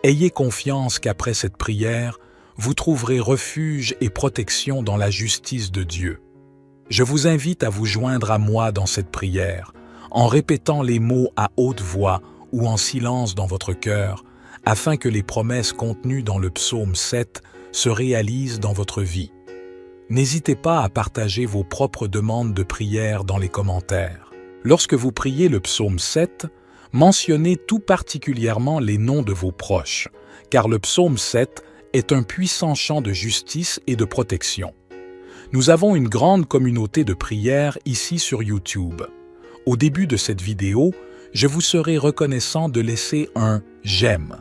Ayez confiance qu'après cette prière, vous trouverez refuge et protection dans la justice de Dieu. Je vous invite à vous joindre à moi dans cette prière, en répétant les mots à haute voix ou en silence dans votre cœur, afin que les promesses contenues dans le psaume 7 se réalisent dans votre vie. N'hésitez pas à partager vos propres demandes de prière dans les commentaires. Lorsque vous priez le psaume 7, mentionnez tout particulièrement les noms de vos proches, car le psaume 7 est un puissant chant de justice et de protection. Nous avons une grande communauté de prières ici sur YouTube. Au début de cette vidéo, je vous serai reconnaissant de laisser un « j'aime ».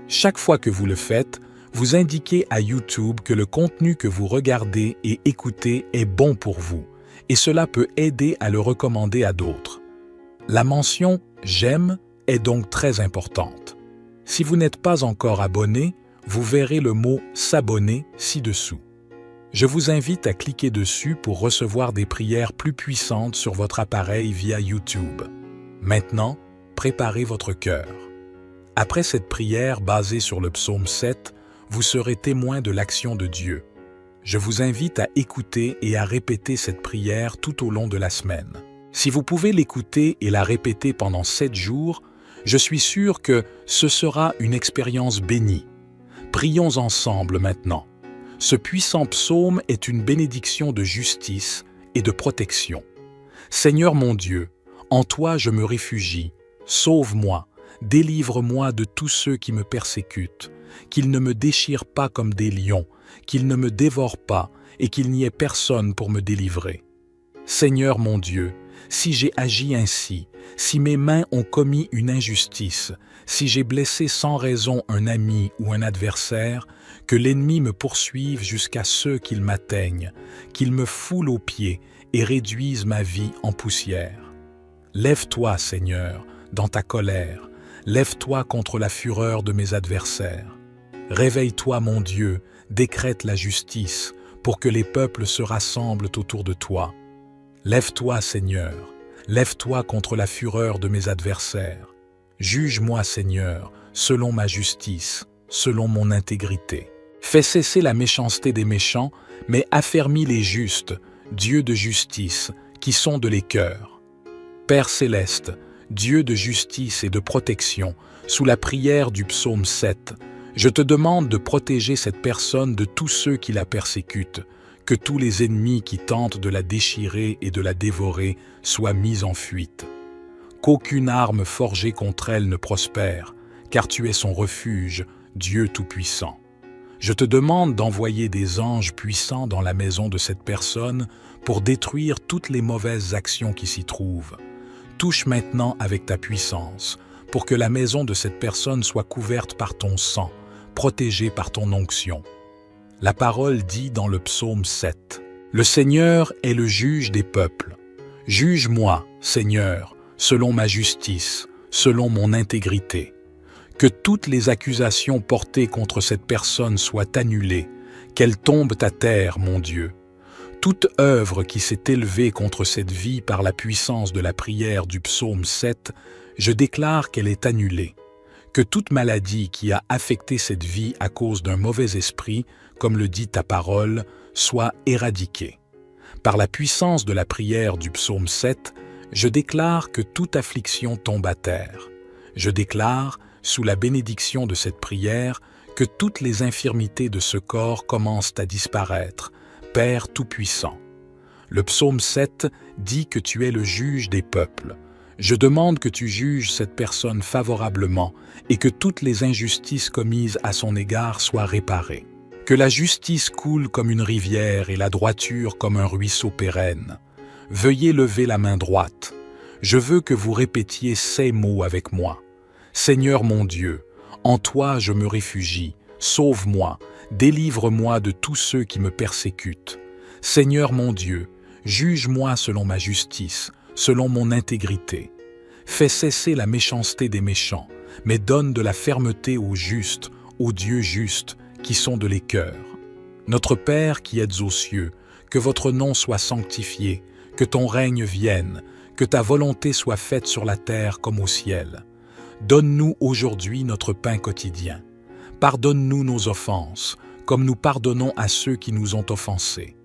Chaque fois que vous le faites, vous indiquez à YouTube que le contenu que vous regardez et écoutez est bon pour vous, et cela peut aider à le recommander à d'autres. La mention « j'aime » est donc très importante. Si vous n'êtes pas encore abonné, vous verrez le mot « s'abonner » ci-dessous. Je vous invite à cliquer dessus pour recevoir des prières plus puissantes sur votre appareil via YouTube. Maintenant, préparez votre cœur. Après cette prière basée sur le psaume 7, vous serez témoin de l'action de Dieu. Je vous invite à écouter et à répéter cette prière tout au long de la semaine. Si vous pouvez l'écouter et la répéter pendant 7 jours, je suis sûr que ce sera une expérience bénie. Prions ensemble maintenant. Ce puissant psaume est une bénédiction de justice et de protection. Seigneur mon Dieu, en toi je me réfugie. Sauve-moi, délivre-moi de tous ceux qui me persécutent, qu'ils ne me déchirent pas comme des lions, qu'ils ne me dévorent pas et qu'il n'y ait personne pour me délivrer. Seigneur mon Dieu, si j'ai agi ainsi, si mes mains ont commis une injustice, si j'ai blessé sans raison un ami ou un adversaire, que l'ennemi me poursuive jusqu'à ce qu'il m'atteigne, qu'il me foule aux pieds et réduise ma vie en poussière. Lève-toi, Seigneur, dans ta colère, lève-toi contre la fureur de mes adversaires. Réveille-toi, mon Dieu, décrète la justice, pour que les peuples se rassemblent autour de toi. Lève-toi, Seigneur, lève-toi contre la fureur de mes adversaires. Juge-moi, Seigneur, selon ma justice, selon mon intégrité. Fais cesser la méchanceté des méchants, mais affermis les justes, Dieu de justice, qui sonde les cœurs. Père céleste, Dieu de justice et de protection, sous la prière du psaume 7, je te demande de protéger cette personne de tous ceux qui la persécutent, que tous les ennemis qui tentent de la déchirer et de la dévorer soient mis en fuite. Qu'aucune arme forgée contre elle ne prospère, car tu es son refuge, Dieu Tout-Puissant. Je te demande d'envoyer des anges puissants dans la maison de cette personne pour détruire toutes les mauvaises actions qui s'y trouvent. Touche maintenant avec ta puissance, pour que la maison de cette personne soit couverte par ton sang, protégée par ton onction. La parole dit dans le psaume 7, « Le Seigneur est le juge des peuples. Juge-moi, Seigneur, selon ma justice, selon mon intégrité. Que toutes les accusations portées contre cette personne soient annulées, Qu'elle tombe à terre, mon Dieu. Toute œuvre qui s'est élevée contre cette vie par la puissance de la prière du psaume 7, je déclare qu'elle est annulée. Que toute maladie qui a affecté cette vie à cause d'un mauvais esprit, comme le dit ta parole, soit éradiquée. Par la puissance de la prière du psaume 7, je déclare que toute affliction tombe à terre. Je déclare, sous la bénédiction de cette prière, que toutes les infirmités de ce corps commencent à disparaître, Père Tout-Puissant. Le psaume 7 dit que tu es le juge des peuples. Je demande que tu juges cette personne favorablement et que toutes les injustices commises à son égard soient réparées. Que la justice coule comme une rivière et la droiture comme un ruisseau pérenne. Veuillez lever la main droite. Je veux que vous répétiez ces mots avec moi. Seigneur mon Dieu, en toi je me réfugie, sauve-moi, délivre-moi de tous ceux qui me persécutent. Seigneur mon Dieu, juge-moi selon ma justice, selon mon intégrité. Fais cesser la méchanceté des méchants, mais donne de la fermeté aux justes, aux dieux justes, qui sont de les cœurs. Notre Père qui êtes aux cieux, que votre nom soit sanctifié, que ton règne vienne, que ta volonté soit faite sur la terre comme au ciel. Donne-nous aujourd'hui notre pain quotidien. Pardonne-nous nos offenses, comme nous pardonnons à ceux qui nous ont offensés.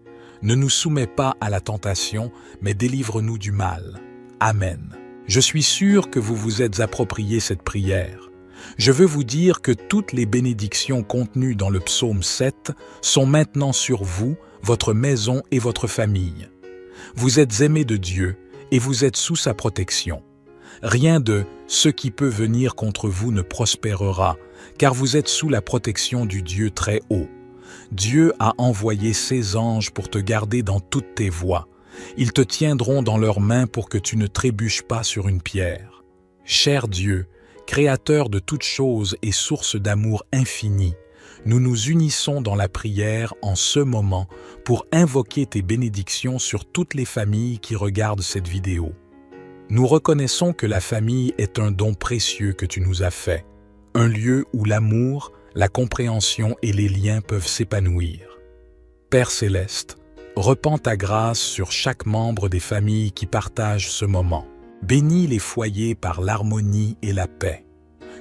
Ne nous soumets pas à la tentation, mais délivre-nous du mal. Amen. Je suis sûr que vous vous êtes approprié cette prière. Je veux vous dire que toutes les bénédictions contenues dans le psaume 7 sont maintenant sur vous, votre maison et votre famille. Vous êtes aimés de Dieu et vous êtes sous sa protection. Rien de « ce qui peut venir contre vous ne prospérera », car vous êtes sous la protection du Dieu très haut. Dieu a envoyé ses anges pour te garder dans toutes tes voies. Ils te tiendront dans leurs mains pour que tu ne trébuches pas sur une pierre. Cher Dieu, Créateur de toutes choses et source d'amour infini, nous nous unissons dans la prière en ce moment pour invoquer tes bénédictions sur toutes les familles qui regardent cette vidéo. Nous reconnaissons que la famille est un don précieux que tu nous as fait, un lieu où l'amour, la compréhension et les liens peuvent s'épanouir. Père Céleste, repends ta grâce sur chaque membre des familles qui partagent ce moment. Bénis les foyers par l'harmonie et la paix.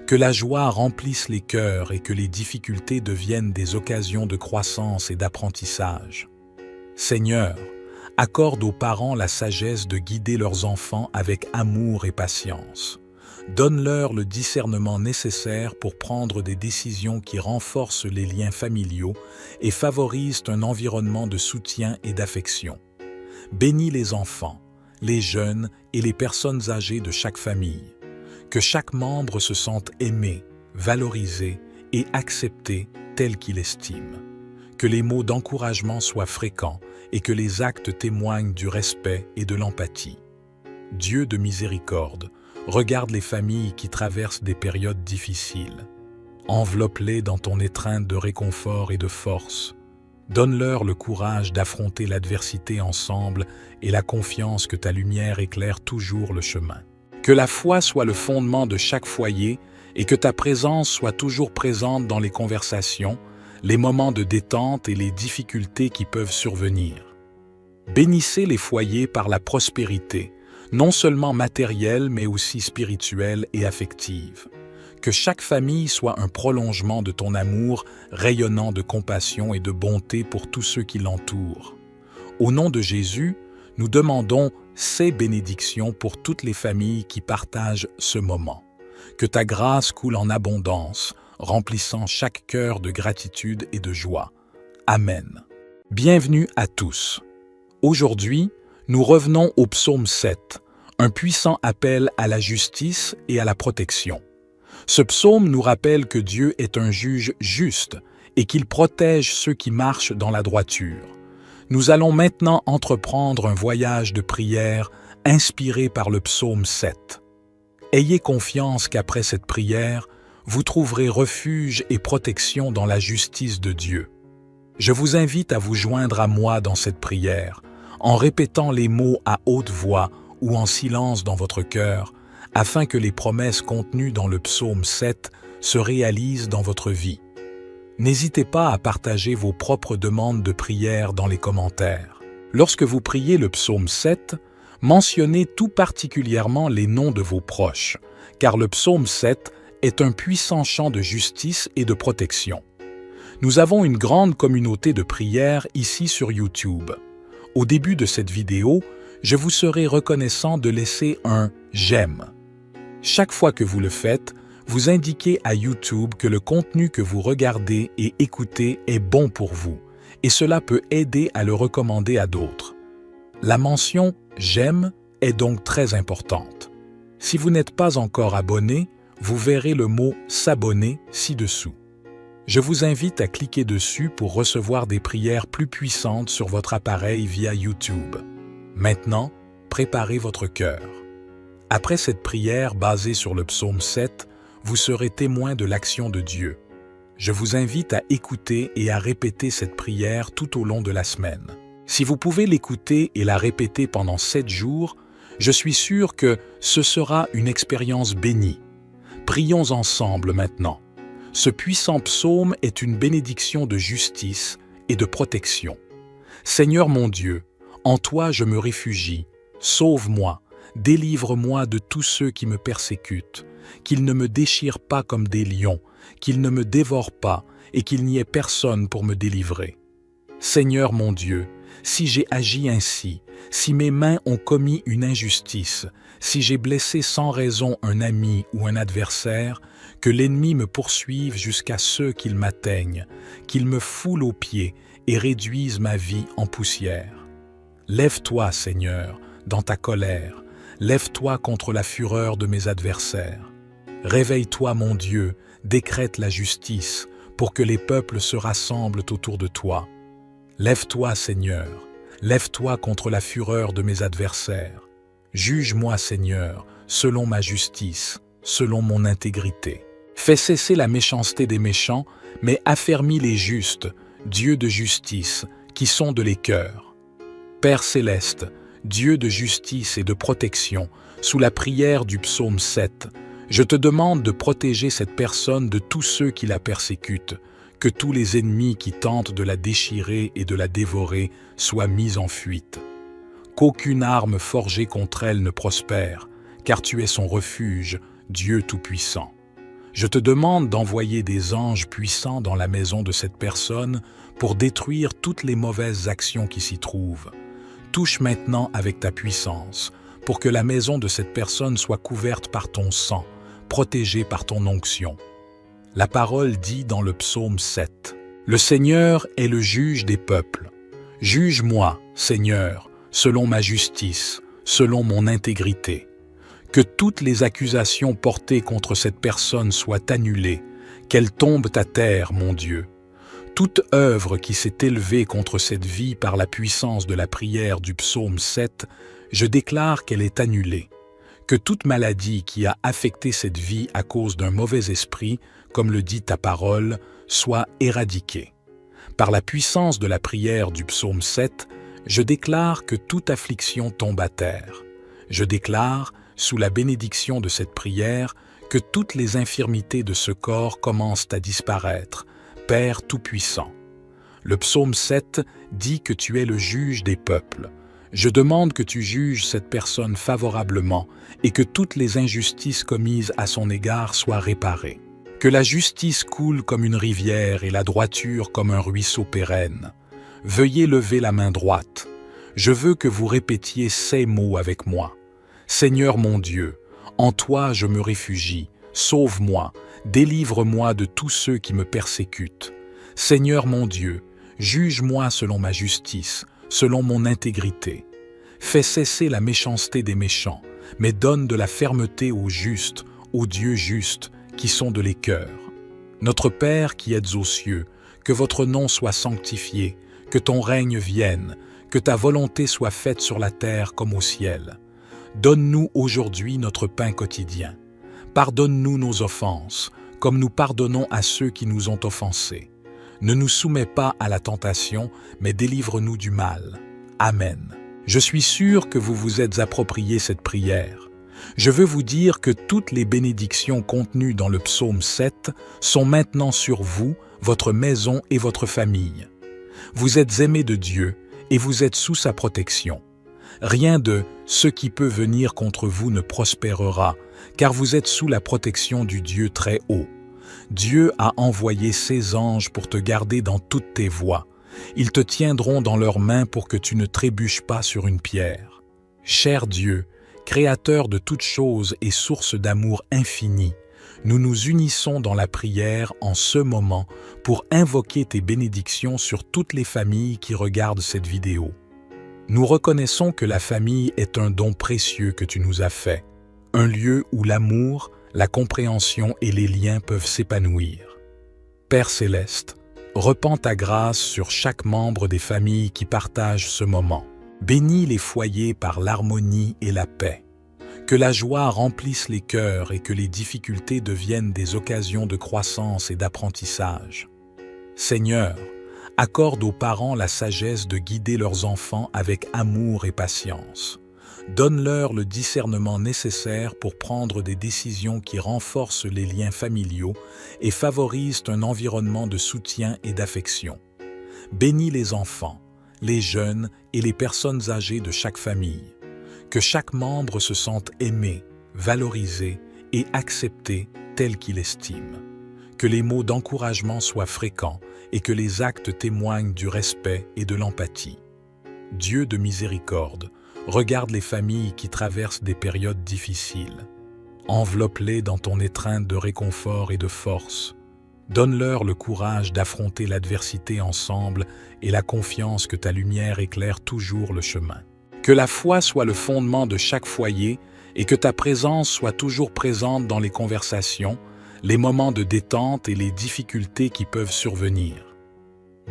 Que la joie remplisse les cœurs et que les difficultés deviennent des occasions de croissance et d'apprentissage. Seigneur, accorde aux parents la sagesse de guider leurs enfants avec amour et patience. Donne-leur le discernement nécessaire pour prendre des décisions qui renforcent les liens familiaux et favorisent un environnement de soutien et d'affection. Bénis les enfants, les jeunes et les personnes âgées de chaque famille. Que chaque membre se sente aimé, valorisé et accepté tel qu'il estime. Que les mots d'encouragement soient fréquents et que les actes témoignent du respect et de l'empathie. Dieu de miséricorde, regarde les familles qui traversent des périodes difficiles. Enveloppe-les dans ton étreinte de réconfort et de force. Donne-leur le courage d'affronter l'adversité ensemble et la confiance que ta lumière éclaire toujours le chemin. Que la foi soit le fondement de chaque foyer et que ta présence soit toujours présente dans les conversations, les moments de détente et les difficultés qui peuvent survenir. Bénissez les foyers par la prospérité, non seulement matérielle mais aussi spirituelle et affective. Que chaque famille soit un prolongement de ton amour, rayonnant de compassion et de bonté pour tous ceux qui l'entourent. Au nom de Jésus, nous demandons ces bénédictions pour toutes les familles qui partagent ce moment. Que ta grâce coule en abondance, remplissant chaque cœur de gratitude et de joie. Amen. Bienvenue à tous. Aujourd'hui, nous revenons au psaume 7, un puissant appel à la justice et à la protection. Ce psaume nous rappelle que Dieu est un juge juste et qu'il protège ceux qui marchent dans la droiture. Nous allons maintenant entreprendre un voyage de prière inspiré par le psaume 7. Ayez confiance qu'après cette prière, vous trouverez refuge et protection dans la justice de Dieu. Je vous invite à vous joindre à moi dans cette prière, en répétant les mots à haute voix ou en silence dans votre cœur, afin que les promesses contenues dans le psaume 7 se réalisent dans votre vie. N'hésitez pas à partager vos propres demandes de prière dans les commentaires. Lorsque vous priez le psaume 7, mentionnez tout particulièrement les noms de vos proches, car le psaume 7 est un puissant chant de justice et de protection. Nous avons une grande communauté de prières ici sur YouTube. Au début de cette vidéo, je vous serai reconnaissant de laisser un « j'aime ». Chaque fois que vous le faites, vous indiquez à YouTube que le contenu que vous regardez et écoutez est bon pour vous, et cela peut aider à le recommander à d'autres. La mention « j'aime » est donc très importante. Si vous n'êtes pas encore abonné, vous verrez le mot « s'abonner » ci-dessous. Je vous invite à cliquer dessus pour recevoir des prières plus puissantes sur votre appareil via YouTube. Maintenant, préparez votre cœur. Après cette prière basée sur le psaume 7, vous serez témoin de l'action de Dieu. Je vous invite à écouter et à répéter cette prière tout au long de la semaine. Si vous pouvez l'écouter et la répéter pendant 7 jours, je suis sûr que ce sera une expérience bénie. Prions ensemble maintenant. Ce puissant psaume est une bénédiction de justice et de protection. Seigneur mon Dieu, en toi je me réfugie. Sauve-moi, délivre-moi de tous ceux qui me persécutent, qu'ils ne me déchirent pas comme des lions, qu'ils ne me dévorent pas et qu'il n'y ait personne pour me délivrer. Seigneur mon Dieu, si j'ai agi ainsi, si mes mains ont commis une injustice, si j'ai blessé sans raison un ami ou un adversaire, que l'ennemi me poursuive jusqu'à ce qu'il m'atteigne, qu'il me foule aux pieds et réduise ma vie en poussière. Lève-toi, Seigneur, dans ta colère, lève-toi contre la fureur de mes adversaires. Réveille-toi, mon Dieu, décrète la justice, pour que les peuples se rassemblent autour de toi. Lève-toi, Seigneur, lève-toi contre la fureur de mes adversaires. Juge-moi, Seigneur, selon ma justice, selon mon intégrité. Fais cesser la méchanceté des méchants, mais affermis les justes, Dieu de justice, qui sonde les cœurs. Père céleste, Dieu de justice et de protection, sous la prière du psaume 7, je te demande de protéger cette personne de tous ceux qui la persécutent, que tous les ennemis qui tentent de la déchirer et de la dévorer soient mis en fuite. Qu'aucune arme forgée contre elle ne prospère, car tu es son refuge, Dieu Tout-Puissant. Je te demande d'envoyer des anges puissants dans la maison de cette personne pour détruire toutes les mauvaises actions qui s'y trouvent. Touche maintenant avec ta puissance, pour que la maison de cette personne soit couverte par ton sang, protégée par ton onction. La parole dit dans le psaume 7, « Le Seigneur est le juge des peuples. Juge-moi, Seigneur, selon ma justice, selon mon intégrité. Que toutes les accusations portées contre cette personne soient annulées, qu'elles tombent à terre, mon Dieu. Toute œuvre qui s'est élevée contre cette vie par la puissance de la prière du psaume 7, je déclare qu'elle est annulée. Que toute maladie qui a affecté cette vie à cause d'un mauvais esprit, comme le dit ta parole, soit éradiquée. Par la puissance de la prière du psaume 7, je déclare que toute affliction tombe à terre. Je déclare, sous la bénédiction de cette prière, que toutes les infirmités de ce corps commencent à disparaître, Père Tout-Puissant. Le psaume 7 dit que tu es le juge des peuples. Je demande que tu juges cette personne favorablement et que toutes les injustices commises à son égard soient réparées. Que la justice coule comme une rivière et la droiture comme un ruisseau pérenne. Veuillez lever la main droite. Je veux que vous répétiez ces mots avec moi. Seigneur mon Dieu, en toi je me réfugie, sauve-moi, délivre-moi de tous ceux qui me persécutent. Seigneur mon Dieu, juge-moi selon ma justice, selon mon intégrité. Fais cesser la méchanceté des méchants, mais donne de la fermeté aux justes, aux dieux justes, qui sont de les cœurs. Notre Père qui êtes aux cieux, que votre nom soit sanctifié, que ton règne vienne, que ta volonté soit faite sur la terre comme au ciel. Donne-nous aujourd'hui notre pain quotidien. Pardonne-nous nos offenses, comme nous pardonnons à ceux qui nous ont offensés. Ne nous soumets pas à la tentation, mais délivre-nous du mal. Amen. Je suis sûr que vous vous êtes approprié cette prière. Je veux vous dire que toutes les bénédictions contenues dans le psaume 7 sont maintenant sur vous, votre maison et votre famille. Vous êtes aimés de Dieu et vous êtes sous sa protection. Rien de « ce qui peut venir contre vous ne prospérera », car vous êtes sous la protection du Dieu très haut. Dieu a envoyé ses anges pour te garder dans toutes tes voies. Ils te tiendront dans leurs mains pour que tu ne trébuches pas sur une pierre. Cher Dieu, Créateur de toutes choses et source d'amour infini, nous nous unissons dans la prière en ce moment pour invoquer tes bénédictions sur toutes les familles qui regardent cette vidéo. Nous reconnaissons que la famille est un don précieux que tu nous as fait, un lieu où l'amour, la compréhension et les liens peuvent s'épanouir. Père céleste, repends ta grâce sur chaque membre des familles qui partagent ce moment. Bénis les foyers par l'harmonie et la paix. Que la joie remplisse les cœurs et que les difficultés deviennent des occasions de croissance et d'apprentissage. Seigneur, accorde aux parents la sagesse de guider leurs enfants avec amour et patience. Donne-leur le discernement nécessaire pour prendre des décisions qui renforcent les liens familiaux et favorisent un environnement de soutien et d'affection. Bénis les enfants, les jeunes et les personnes âgées de chaque famille. Que chaque membre se sente aimé, valorisé et accepté tel qu'il estime. Que les mots d'encouragement soient fréquents et que les actes témoignent du respect et de l'empathie. Dieu de miséricorde, regarde les familles qui traversent des périodes difficiles. Enveloppe-les dans ton étreinte de réconfort et de force. Donne-leur le courage d'affronter l'adversité ensemble et la confiance que ta lumière éclaire toujours le chemin. Que la foi soit le fondement de chaque foyer et que ta présence soit toujours présente dans les conversations, les moments de détente et les difficultés qui peuvent survenir.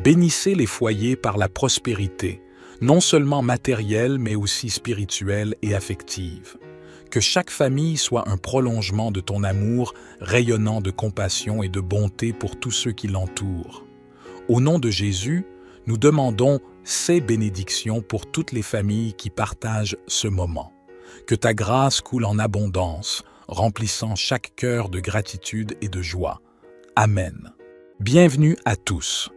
Bénissez les foyers par la prospérité, non seulement matérielle mais aussi spirituelle et affective. Que chaque famille soit un prolongement de ton amour, rayonnant de compassion et de bonté pour tous ceux qui l'entourent. Au nom de Jésus, nous demandons ces bénédictions pour toutes les familles qui partagent ce moment. Que ta grâce coule en abondance, remplissant chaque cœur de gratitude et de joie. Amen. Bienvenue à tous.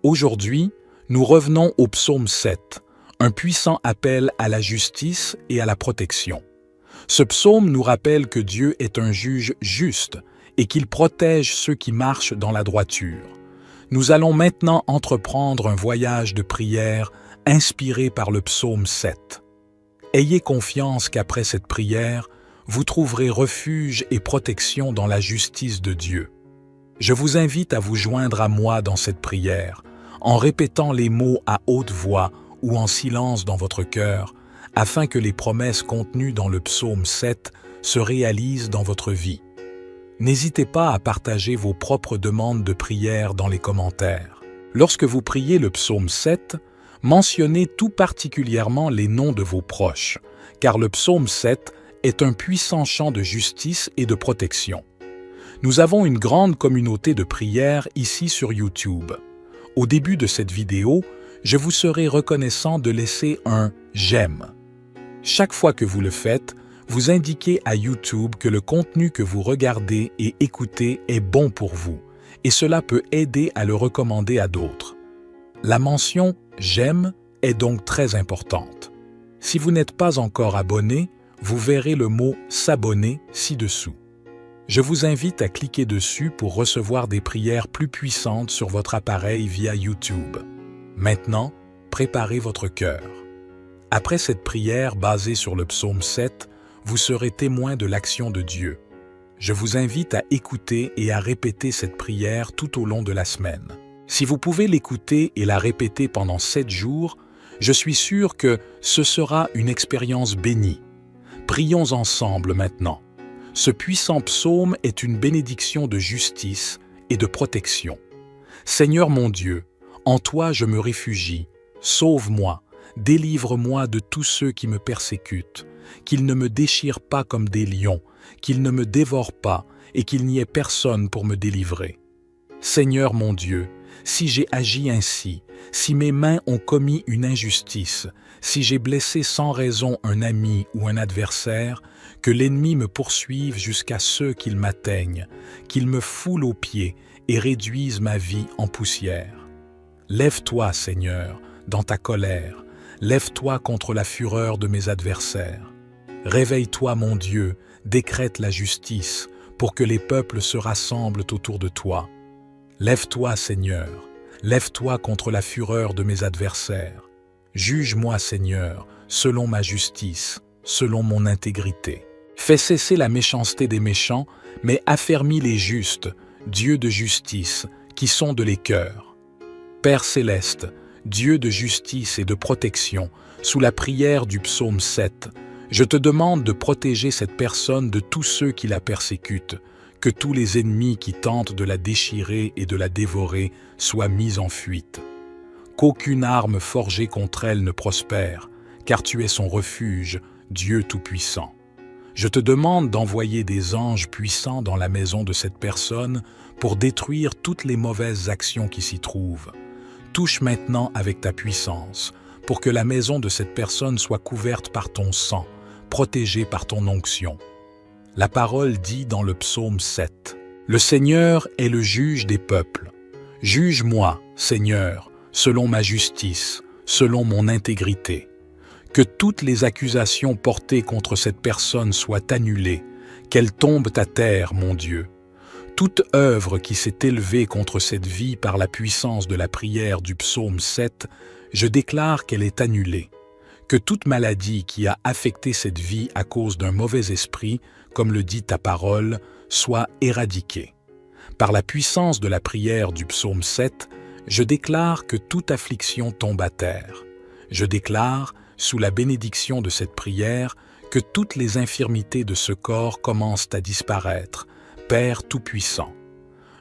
Aujourd'hui, nous revenons au psaume 7, un puissant appel à la justice et à la protection. Ce psaume nous rappelle que Dieu est un juge juste et qu'il protège ceux qui marchent dans la droiture. Nous allons maintenant entreprendre un voyage de prière inspiré par le psaume 7. Ayez confiance qu'après cette prière, vous trouverez refuge et protection dans la justice de Dieu. Je vous invite à vous joindre à moi dans cette prière, en répétant les mots à haute voix ou en silence dans votre cœur, afin que les promesses contenues dans le psaume 7 se réalisent dans votre vie. N'hésitez pas à partager vos propres demandes de prière dans les commentaires. Lorsque vous priez le psaume 7, mentionnez tout particulièrement les noms de vos proches, car le psaume 7 est un puissant chant de justice et de protection. Nous avons une grande communauté de prière ici sur YouTube. Au début de cette vidéo, je vous serai reconnaissant de laisser un « j'aime ». Chaque fois que vous le faites, vous indiquez à YouTube que le contenu que vous regardez et écoutez est bon pour vous, et cela peut aider à le recommander à d'autres. La mention « j'aime » est donc très importante. Si vous n'êtes pas encore abonné, vous verrez le mot « s'abonner » ci-dessous. Je vous invite à cliquer dessus pour recevoir des prières plus puissantes sur votre appareil via YouTube. Maintenant, préparez votre cœur. Après cette prière basée sur le psaume 7, vous serez témoin de l'action de Dieu. Je vous invite à écouter et à répéter cette prière tout au long de la semaine. Si vous pouvez l'écouter et la répéter pendant 7 jours, je suis sûr que ce sera une expérience bénie. Prions ensemble maintenant. Ce puissant psaume est une bénédiction de justice et de protection. Seigneur mon Dieu, en toi je me réfugie. Sauve-moi, délivre-moi de tous ceux qui me persécutent, qu'ils ne me déchirent pas comme des lions, qu'ils ne me dévorent pas et qu'il n'y ait personne pour me délivrer. Seigneur mon Dieu, Si j'ai agi ainsi, si mes mains ont commis une injustice, si j'ai blessé sans raison un ami ou un adversaire, que l'ennemi me poursuive jusqu'à ce qu'il m'atteigne, qu'il me foule aux pieds et réduise ma vie en poussière. Lève-toi, Seigneur, dans ta colère, lève-toi contre la fureur de mes adversaires. Réveille-toi, mon Dieu, décrète la justice, pour que les peuples se rassemblent autour de toi. Lève-toi, Seigneur, lève-toi contre la fureur de mes adversaires. Juge-moi, Seigneur, selon ma justice, selon mon intégrité. Fais cesser la méchanceté des méchants, mais affermis les justes, Dieu de justice, qui sonde les cœurs. Père céleste, Dieu de justice et de protection, sous la prière du psaume 7, je te demande de protéger cette personne de tous ceux qui la persécutent, que tous les ennemis qui tentent de la déchirer et de la dévorer soient mis en fuite. Qu'aucune arme forgée contre elle ne prospère, car tu es son refuge, Dieu Tout-Puissant. Je te demande d'envoyer des anges puissants dans la maison de cette personne pour détruire toutes les mauvaises actions qui s'y trouvent. Touche maintenant avec ta puissance, pour que la maison de cette personne soit couverte par ton sang, protégée par ton onction. La parole dit dans le psaume 7, « Le Seigneur est le juge des peuples. Juge-moi, Seigneur, selon ma justice, selon mon intégrité. Que toutes les accusations portées contre cette personne soient annulées, qu'elles tombent à terre, mon Dieu. Toute œuvre qui s'est élevée contre cette vie par la puissance de la prière du psaume 7, je déclare qu'elle est annulée. Que toute maladie qui a affecté cette vie à cause d'un mauvais esprit, comme le dit ta parole, soit éradiquée. Par la puissance de la prière du psaume 7, je déclare que toute affliction tombe à terre. Je déclare, sous la bénédiction de cette prière, que toutes les infirmités de ce corps commencent à disparaître, Père Tout-Puissant.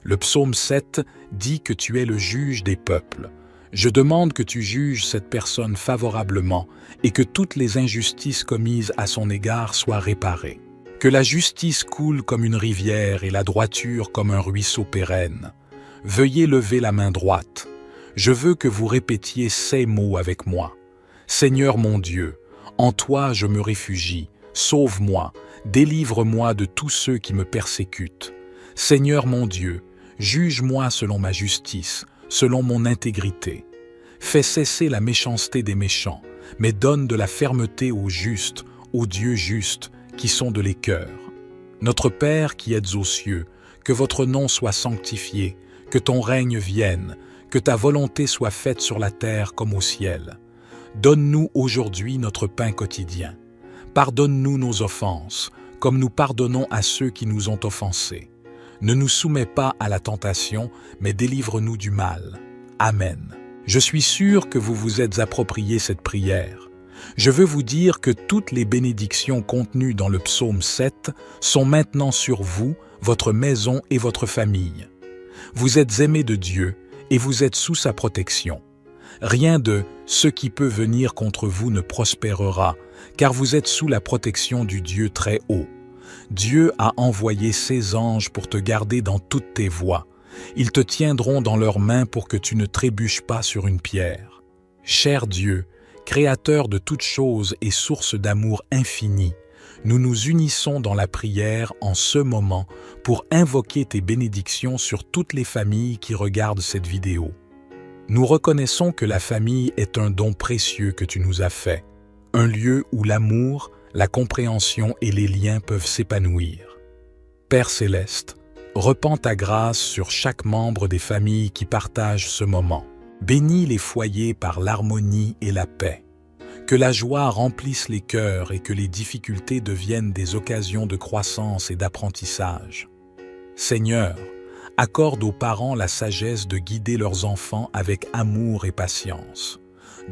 Le psaume 7 dit que tu es le juge des peuples. Je demande que tu juges cette personne favorablement et que toutes les injustices commises à son égard soient réparées. Que la justice coule comme une rivière et la droiture comme un ruisseau pérenne. Veuillez lever la main droite. Je veux que vous répétiez ces mots avec moi. Seigneur mon Dieu, en toi je me réfugie, sauve-moi, délivre-moi de tous ceux qui me persécutent. Seigneur mon Dieu, juge-moi selon ma justice, selon mon intégrité. Fais cesser la méchanceté des méchants, mais donne de la fermeté aux justes, aux dieux justes, qui sont de les cœurs. Notre Père qui êtes aux cieux, que votre nom soit sanctifié, que ton règne vienne, que ta volonté soit faite sur la terre comme au ciel. Donne-nous aujourd'hui notre pain quotidien. Pardonne-nous nos offenses, comme nous pardonnons à ceux qui nous ont offensés. Ne nous soumets pas à la tentation, mais délivre-nous du mal. Amen. Je suis sûr que vous vous êtes approprié cette prière. Je veux vous dire que toutes les bénédictions contenues dans le psaume 7 sont maintenant sur vous, votre maison et votre famille. Vous êtes aimés de Dieu et vous êtes sous sa protection. Rien de « ce qui peut venir contre vous ne prospérera », car vous êtes sous la protection du Dieu très haut. Dieu a envoyé ses anges pour te garder dans toutes tes voies. Ils te tiendront dans leurs mains pour que tu ne trébuches pas sur une pierre. Cher Dieu, Créateur de toutes choses et source d'amour infini, nous nous unissons dans la prière en ce moment pour invoquer tes bénédictions sur toutes les familles qui regardent cette vidéo. Nous reconnaissons que la famille est un don précieux que tu nous as fait, un lieu où l'amour, la compréhension et les liens peuvent s'épanouir. Père céleste, repends ta grâce sur chaque membre des familles qui partagent ce moment. Bénis les foyers par l'harmonie et la paix. Que la joie remplisse les cœurs et que les difficultés deviennent des occasions de croissance et d'apprentissage. Seigneur, accorde aux parents la sagesse de guider leurs enfants avec amour et patience.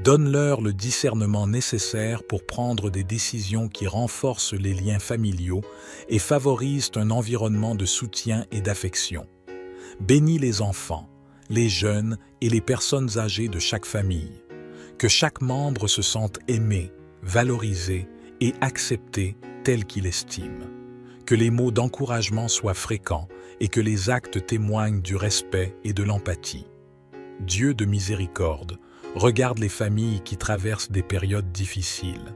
Donne-leur le discernement nécessaire pour prendre des décisions qui renforcent les liens familiaux et favorisent un environnement de soutien et d'affection. Bénis les enfants, les jeunes et les personnes âgées de chaque famille. Que chaque membre se sente aimé, valorisé et accepté tel qu'il estime. Que les mots d'encouragement soient fréquents et que les actes témoignent du respect et de l'empathie. Dieu de miséricorde, regarde les familles qui traversent des périodes difficiles.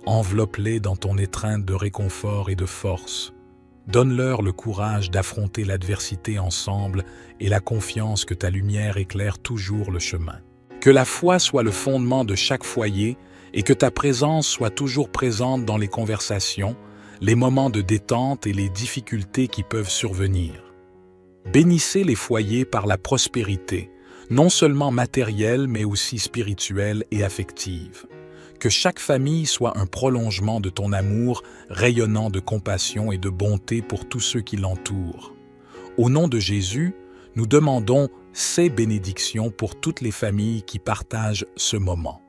Enveloppe-les dans ton étreinte de réconfort et de force. Donne-leur le courage d'affronter l'adversité ensemble et la confiance que ta lumière éclaire toujours le chemin. Que la foi soit le fondement de chaque foyer et que ta présence soit toujours présente dans les conversations, les moments de détente et les difficultés qui peuvent survenir. Bénissez les foyers par la prospérité, non seulement matérielle mais aussi spirituelle et affective. Que chaque famille soit un prolongement de ton amour, rayonnant de compassion et de bonté pour tous ceux qui l'entourent. Au nom de Jésus, nous demandons ces bénédictions pour toutes les familles qui partagent ce moment.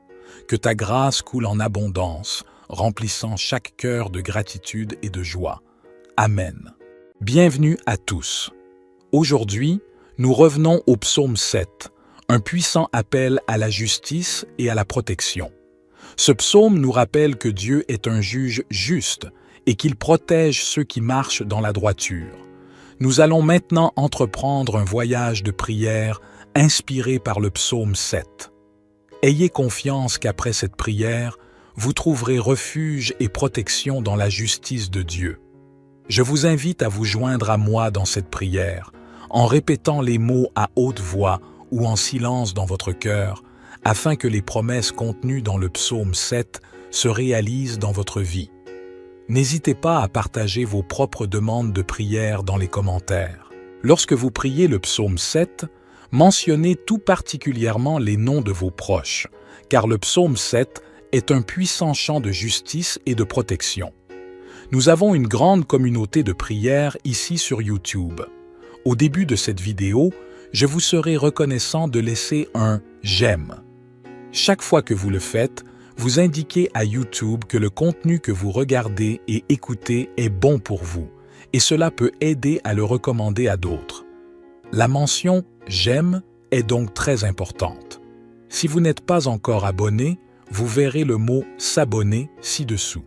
Que ta grâce coule en abondance, remplissant chaque cœur de gratitude et de joie. Amen. Bienvenue à tous. Aujourd'hui, nous revenons au psaume 7, un puissant appel à la justice et à la protection. Ce psaume nous rappelle que Dieu est un juge juste et qu'il protège ceux qui marchent dans la droiture. Nous allons maintenant entreprendre un voyage de prière inspiré par le psaume 7. Ayez confiance qu'après cette prière, vous trouverez refuge et protection dans la justice de Dieu. Je vous invite à vous joindre à moi dans cette prière, en répétant les mots à haute voix ou en silence dans votre cœur, afin que les promesses contenues dans le psaume 7 se réalisent dans votre vie. N'hésitez pas à partager vos propres demandes de prière dans les commentaires. Lorsque vous priez le psaume 7, mentionnez tout particulièrement les noms de vos proches, car le psaume 7 est un puissant chant de justice et de protection. Nous avons une grande communauté de prière ici sur YouTube. Au début de cette vidéo, je vous serai reconnaissant de laisser un « j'aime ». Chaque fois que vous le faites, vous indiquez à YouTube que le contenu que vous regardez et écoutez est bon pour vous, et cela peut aider à le recommander à d'autres. La mention « j'aime » est donc très importante. Si vous n'êtes pas encore abonné, vous verrez le mot « s'abonner » ci-dessous.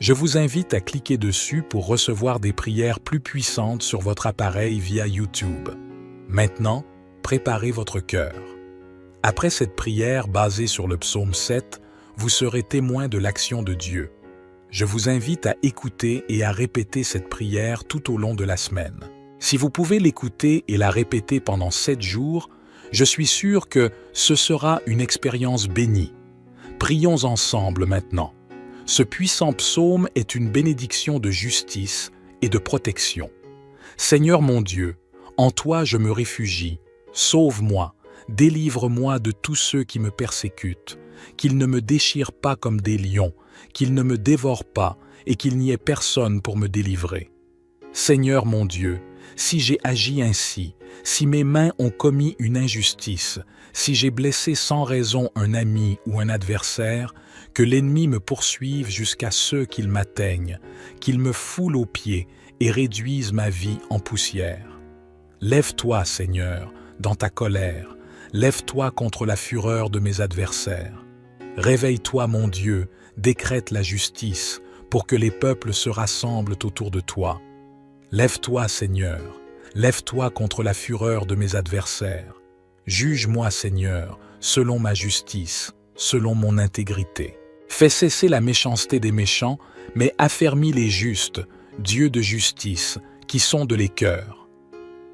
Je vous invite à cliquer dessus pour recevoir des prières plus puissantes sur votre appareil via YouTube. Maintenant, préparez votre cœur. Après cette prière basée sur le psaume 7, vous serez témoin de l'action de Dieu. Je vous invite à écouter et à répéter cette prière tout au long de la semaine. Si vous pouvez l'écouter et la répéter pendant 7 jours, je suis sûr que ce sera une expérience bénie. Prions ensemble maintenant. Ce puissant psaume est une bénédiction de justice et de protection. Seigneur mon Dieu, en toi je me réfugie. Sauve-moi, délivre-moi de tous ceux qui me persécutent, qu'ils ne me déchirent pas comme des lions, qu'ils ne me dévorent pas et qu'il n'y ait personne pour me délivrer. Seigneur mon Dieu, si j'ai agi ainsi, si mes mains ont commis une injustice, si j'ai blessé sans raison un ami ou un adversaire, que l'ennemi me poursuive jusqu'à ce qu'il m'atteigne, qu'il me foule aux pieds et réduise ma vie en poussière. Lève-toi, Seigneur, dans ta colère, lève-toi contre la fureur de mes adversaires. Réveille-toi, mon Dieu, décrète la justice, pour que les peuples se rassemblent autour de toi. Lève-toi, Seigneur, lève-toi contre la fureur de mes adversaires. Juge-moi, Seigneur, selon ma justice, selon mon intégrité. Fais cesser la méchanceté des méchants, mais affermis les justes, Dieu de justice, qui sonde les cœurs.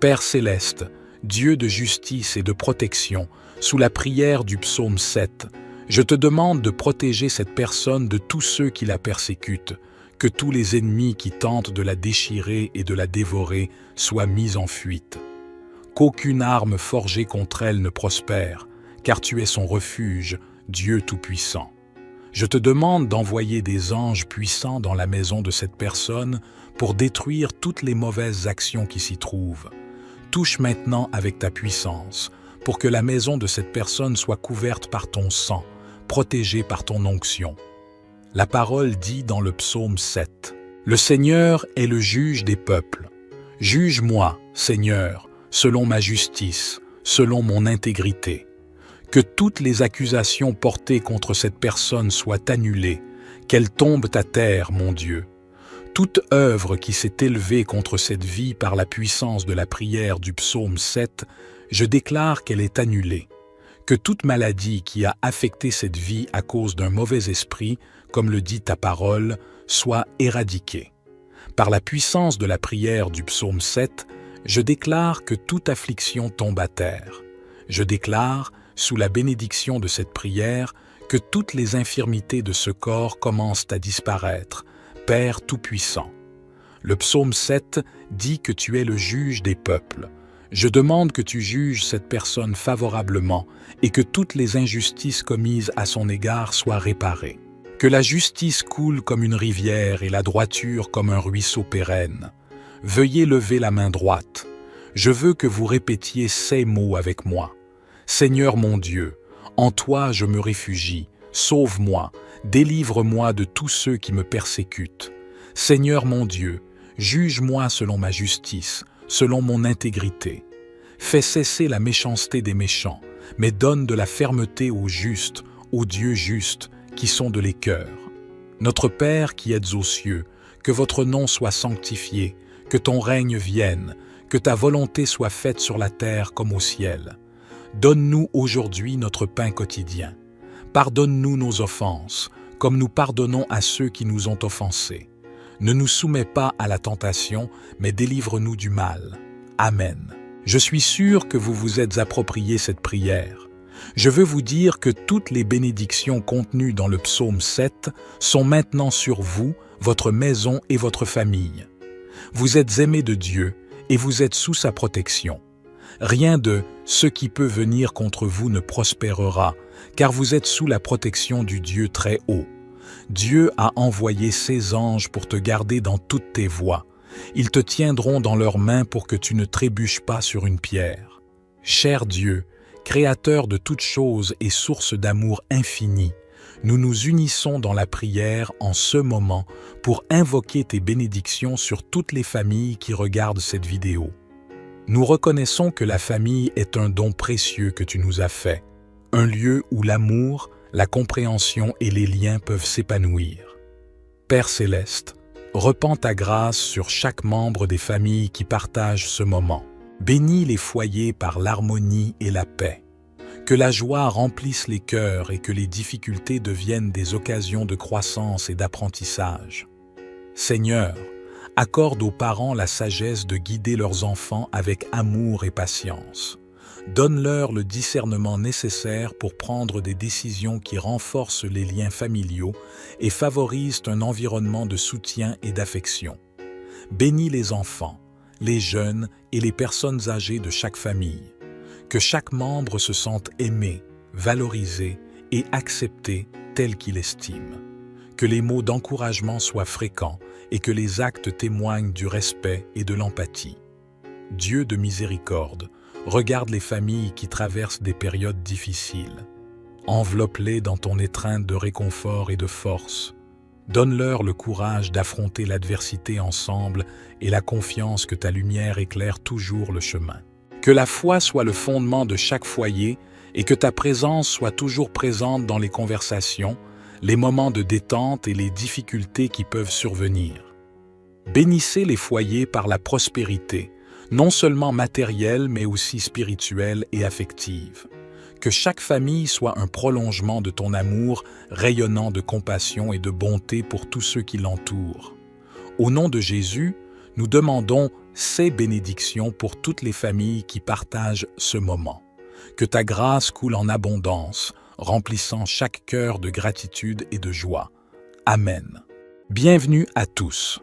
Père céleste, Dieu de justice et de protection, sous la prière du psaume 7, je te demande de protéger cette personne de tous ceux qui la persécutent, que tous les ennemis qui tentent de la déchirer et de la dévorer soient mis en fuite. Qu'aucune arme forgée contre elle ne prospère, car tu es son refuge, Dieu Tout-Puissant. Je te demande d'envoyer des anges puissants dans la maison de cette personne pour détruire toutes les mauvaises actions qui s'y trouvent. Touche maintenant avec ta puissance, pour que la maison de cette personne soit couverte par ton sang, protégée par ton onction. La parole dit dans le psaume 7, « Le Seigneur est le juge des peuples. Juge-moi, Seigneur, selon ma justice, selon mon intégrité. Que toutes les accusations portées contre cette personne soient annulées, qu'elles tombent à terre, mon Dieu. toute œuvre qui s'est élevée contre cette vie par la puissance de la prière du psaume 7, je déclare qu'elle est annulée. Que toute maladie qui a affecté cette vie à cause d'un mauvais esprit, comme le dit ta parole, soit éradiquée. Par la puissance de la prière du psaume 7, je déclare que toute affliction tombe à terre. Je déclare, sous la bénédiction de cette prière, que toutes les infirmités de ce corps commencent à disparaître, Père Tout-Puissant. Le psaume 7 dit que tu es le juge des peuples. Je demande que tu juges cette personne favorablement et que toutes les injustices commises à son égard soient réparées. Que la justice coule comme une rivière et la droiture comme un ruisseau pérenne. Veuillez lever la main droite. Je veux que vous répétiez ces mots avec moi. Seigneur mon Dieu, en toi je me réfugie, sauve-moi, délivre-moi de tous ceux qui me persécutent. Seigneur mon Dieu, juge-moi selon ma justice, selon mon intégrité. Fais cesser la méchanceté des méchants, mais donne de la fermeté aux justes, aux dieux justes, qui sont de les cœurs. Notre Père qui êtes aux cieux, que votre nom soit sanctifié, que ton règne vienne, que ta volonté soit faite sur la terre comme au ciel. Donne-nous aujourd'hui notre pain quotidien. Pardonne-nous nos offenses, comme nous pardonnons à ceux qui nous ont offensés. Ne nous soumets pas à la tentation, mais délivre-nous du mal. Amen. Je suis sûr que vous vous êtes approprié cette prière. Je veux vous dire que toutes les bénédictions contenues dans le psaume 7 sont maintenant sur vous, votre maison et votre famille. Vous êtes aimés de Dieu et vous êtes sous sa protection. Rien de « ce qui peut venir contre vous ne prospérera », car vous êtes sous la protection du Dieu très haut. Dieu a envoyé ses anges pour te garder dans toutes tes voies. Ils te tiendront dans leurs mains pour que tu ne trébuches pas sur une pierre. Cher Dieu, Créateur de toutes choses et source d'amour infini, nous nous unissons dans la prière en ce moment pour invoquer tes bénédictions sur toutes les familles qui regardent cette vidéo. Nous reconnaissons que la famille est un don précieux que tu nous as fait, un lieu où l'amour, la compréhension et les liens peuvent s'épanouir. Père Céleste, repends ta grâce sur chaque membre des familles qui partagent ce moment. Bénis les foyers par l'harmonie et la paix. Que la joie remplisse les cœurs et que les difficultés deviennent des occasions de croissance et d'apprentissage. Seigneur, accorde aux parents la sagesse de guider leurs enfants avec amour et patience. Donne-leur le discernement nécessaire pour prendre des décisions qui renforcent les liens familiaux et favorisent un environnement de soutien et d'affection. Bénis les enfants, les jeunes et les personnes âgées de chaque famille. Que chaque membre se sente aimé, valorisé et accepté tel qu'il estime. Que les mots d'encouragement soient fréquents et que les actes témoignent du respect et de l'empathie. Dieu de miséricorde, regarde les familles qui traversent des périodes difficiles. Enveloppe-les dans ton étreinte de réconfort et de force. Donne-leur le courage d'affronter l'adversité ensemble et la confiance que ta lumière éclaire toujours le chemin. Que la foi soit le fondement de chaque foyer et que ta présence soit toujours présente dans les conversations, les moments de détente et les difficultés qui peuvent survenir. Bénissez les foyers par la prospérité, non seulement matérielle mais aussi spirituelle et affective. Que chaque famille soit un prolongement de ton amour, rayonnant de compassion et de bonté pour tous ceux qui l'entourent. Au nom de Jésus, nous demandons ces bénédictions pour toutes les familles qui partagent ce moment. Que ta grâce coule en abondance, remplissant chaque cœur de gratitude et de joie. Amen. Bienvenue à tous.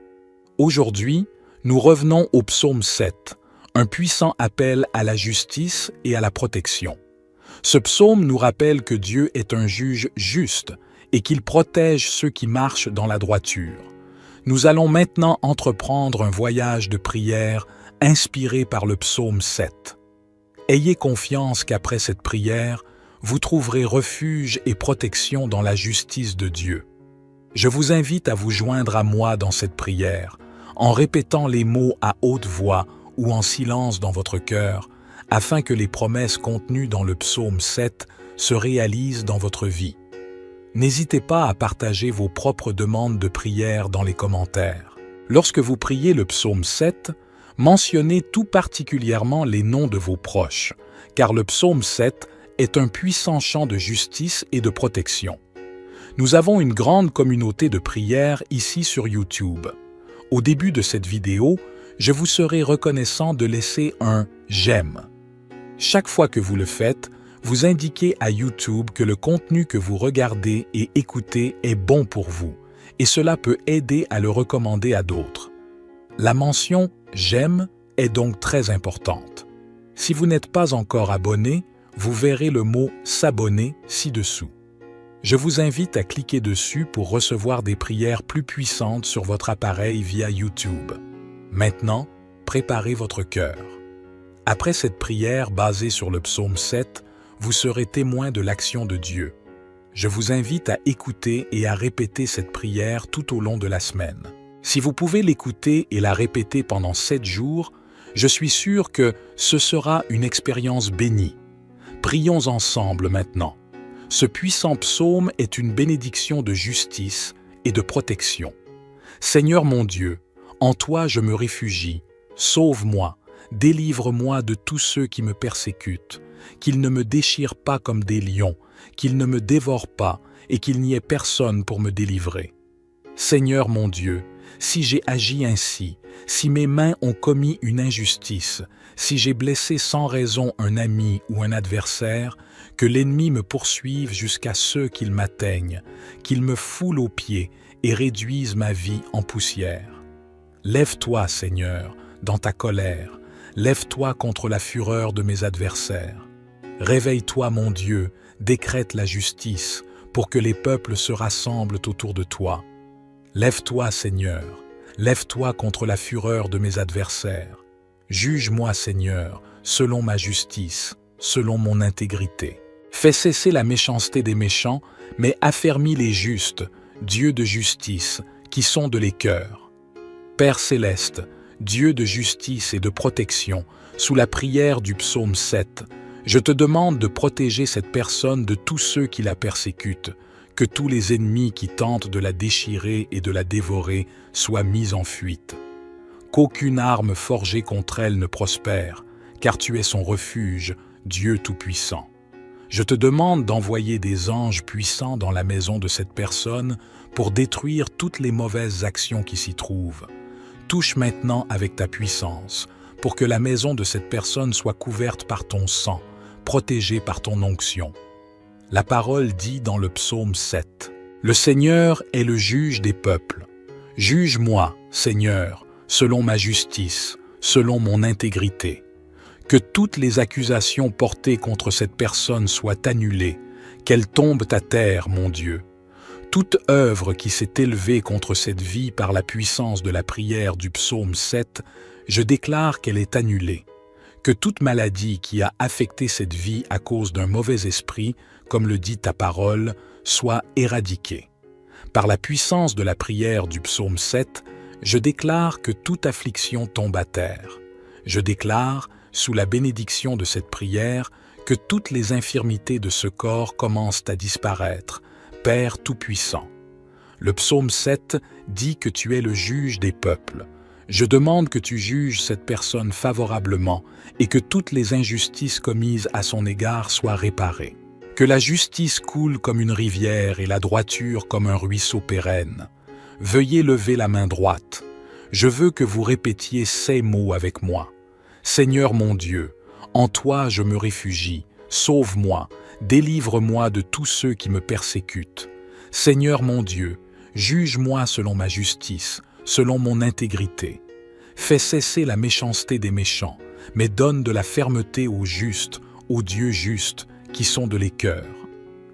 Aujourd'hui, nous revenons au psaume 7, un puissant appel à la justice et à la protection. Ce psaume nous rappelle que Dieu est un juge juste et qu'il protège ceux qui marchent dans la droiture. Nous allons maintenant entreprendre un voyage de prière inspiré par le psaume 7. Ayez confiance qu'après cette prière, vous trouverez refuge et protection dans la justice de Dieu. Je vous invite à vous joindre à moi dans cette prière, en répétant les mots à haute voix ou en silence dans votre cœur, afin que les promesses contenues dans le psaume 7 se réalisent dans votre vie. N'hésitez pas à partager vos propres demandes de prière dans les commentaires. Lorsque vous priez le psaume 7, mentionnez tout particulièrement les noms de vos proches, car le psaume 7 est un puissant chant de justice et de protection. Nous avons une grande communauté de prières ici sur YouTube. Au début de cette vidéo, je vous serai reconnaissant de laisser un « j'aime ». Chaque fois que vous le faites, vous indiquez à YouTube que le contenu que vous regardez et écoutez est bon pour vous, et cela peut aider à le recommander à d'autres. La mention « j'aime » est donc très importante. Si vous n'êtes pas encore abonné, vous verrez le mot « s'abonner » ci-dessous. Je vous invite à cliquer dessus pour recevoir des prières plus puissantes sur votre appareil via YouTube. Maintenant, préparez votre cœur. Après cette prière basée sur le psaume 7, vous serez témoin de l'action de Dieu. Je vous invite à écouter et à répéter cette prière tout au long de la semaine. Si vous pouvez l'écouter et la répéter pendant 7 jours, je suis sûr que ce sera une expérience bénie. Prions ensemble maintenant. Ce puissant psaume est une bénédiction de justice et de protection. Seigneur mon Dieu, en toi je me réfugie. Sauve-moi, délivre-moi de tous ceux qui me persécutent, qu'ils ne me déchirent pas comme des lions, qu'ils ne me dévorent pas et qu'il n'y ait personne pour me délivrer. Seigneur mon Dieu, si j'ai agi ainsi, si mes mains ont commis une injustice, si j'ai blessé sans raison un ami ou un adversaire, que l'ennemi me poursuive jusqu'à ce qu'il m'atteigne, qu'il me foule aux pieds et réduise ma vie en poussière. Lève-toi, Seigneur, dans ta colère, lève-toi contre la fureur de mes adversaires. Réveille-toi, mon Dieu, décrète la justice, pour que les peuples se rassemblent autour de toi. Lève-toi, Seigneur, lève-toi contre la fureur de mes adversaires. Juge-moi, Seigneur, selon ma justice, selon mon intégrité. Fais cesser la méchanceté des méchants, mais affermis les justes, Dieu de justice, qui sonde les cœurs. Père céleste, Dieu de justice et de protection, sous la prière du psaume 7, je te demande de protéger cette personne de tous ceux qui la persécutent, que tous les ennemis qui tentent de la déchirer et de la dévorer soient mis en fuite. Qu'aucune arme forgée contre elle ne prospère, car tu es son refuge, Dieu Tout-Puissant. Je te demande d'envoyer des anges puissants dans la maison de cette personne pour détruire toutes les mauvaises actions qui s'y trouvent. Touche maintenant avec ta puissance, pour que la maison de cette personne soit couverte par ton sang, protégée par ton onction. La parole dit dans le psaume 7, « Le Seigneur est le juge des peuples. Juge-moi, Seigneur, selon ma justice, selon mon intégrité. Que toutes les accusations portées contre cette personne soient annulées, qu'elles tombent à terre, mon Dieu. Toute œuvre qui s'est élevée contre cette vie par la puissance de la prière du psaume 7, je déclare qu'elle est annulée. Que toute maladie qui a affecté cette vie à cause d'un mauvais esprit, comme le dit ta parole, soit éradiquée. Par la puissance de la prière du psaume 7, je déclare que toute affliction tombe à terre. Je déclare, sous la bénédiction de cette prière, que toutes les infirmités de ce corps commencent à disparaître, Père Tout-Puissant. Le psaume 7 dit que tu es le juge des peuples. Je demande que tu juges cette personne favorablement et que toutes les injustices commises à son égard soient réparées. Que la justice coule comme une rivière et la droiture comme un ruisseau pérenne. Veuillez lever la main droite. Je veux que vous répétiez ces mots avec moi. Seigneur mon Dieu, en toi je me réfugie, sauve-moi, délivre-moi de tous ceux qui me persécutent. Seigneur mon Dieu, juge-moi selon ma justice, selon mon intégrité. Fais cesser la méchanceté des méchants, mais donne de la fermeté aux justes, aux dieux justes, qui sont de les cœurs.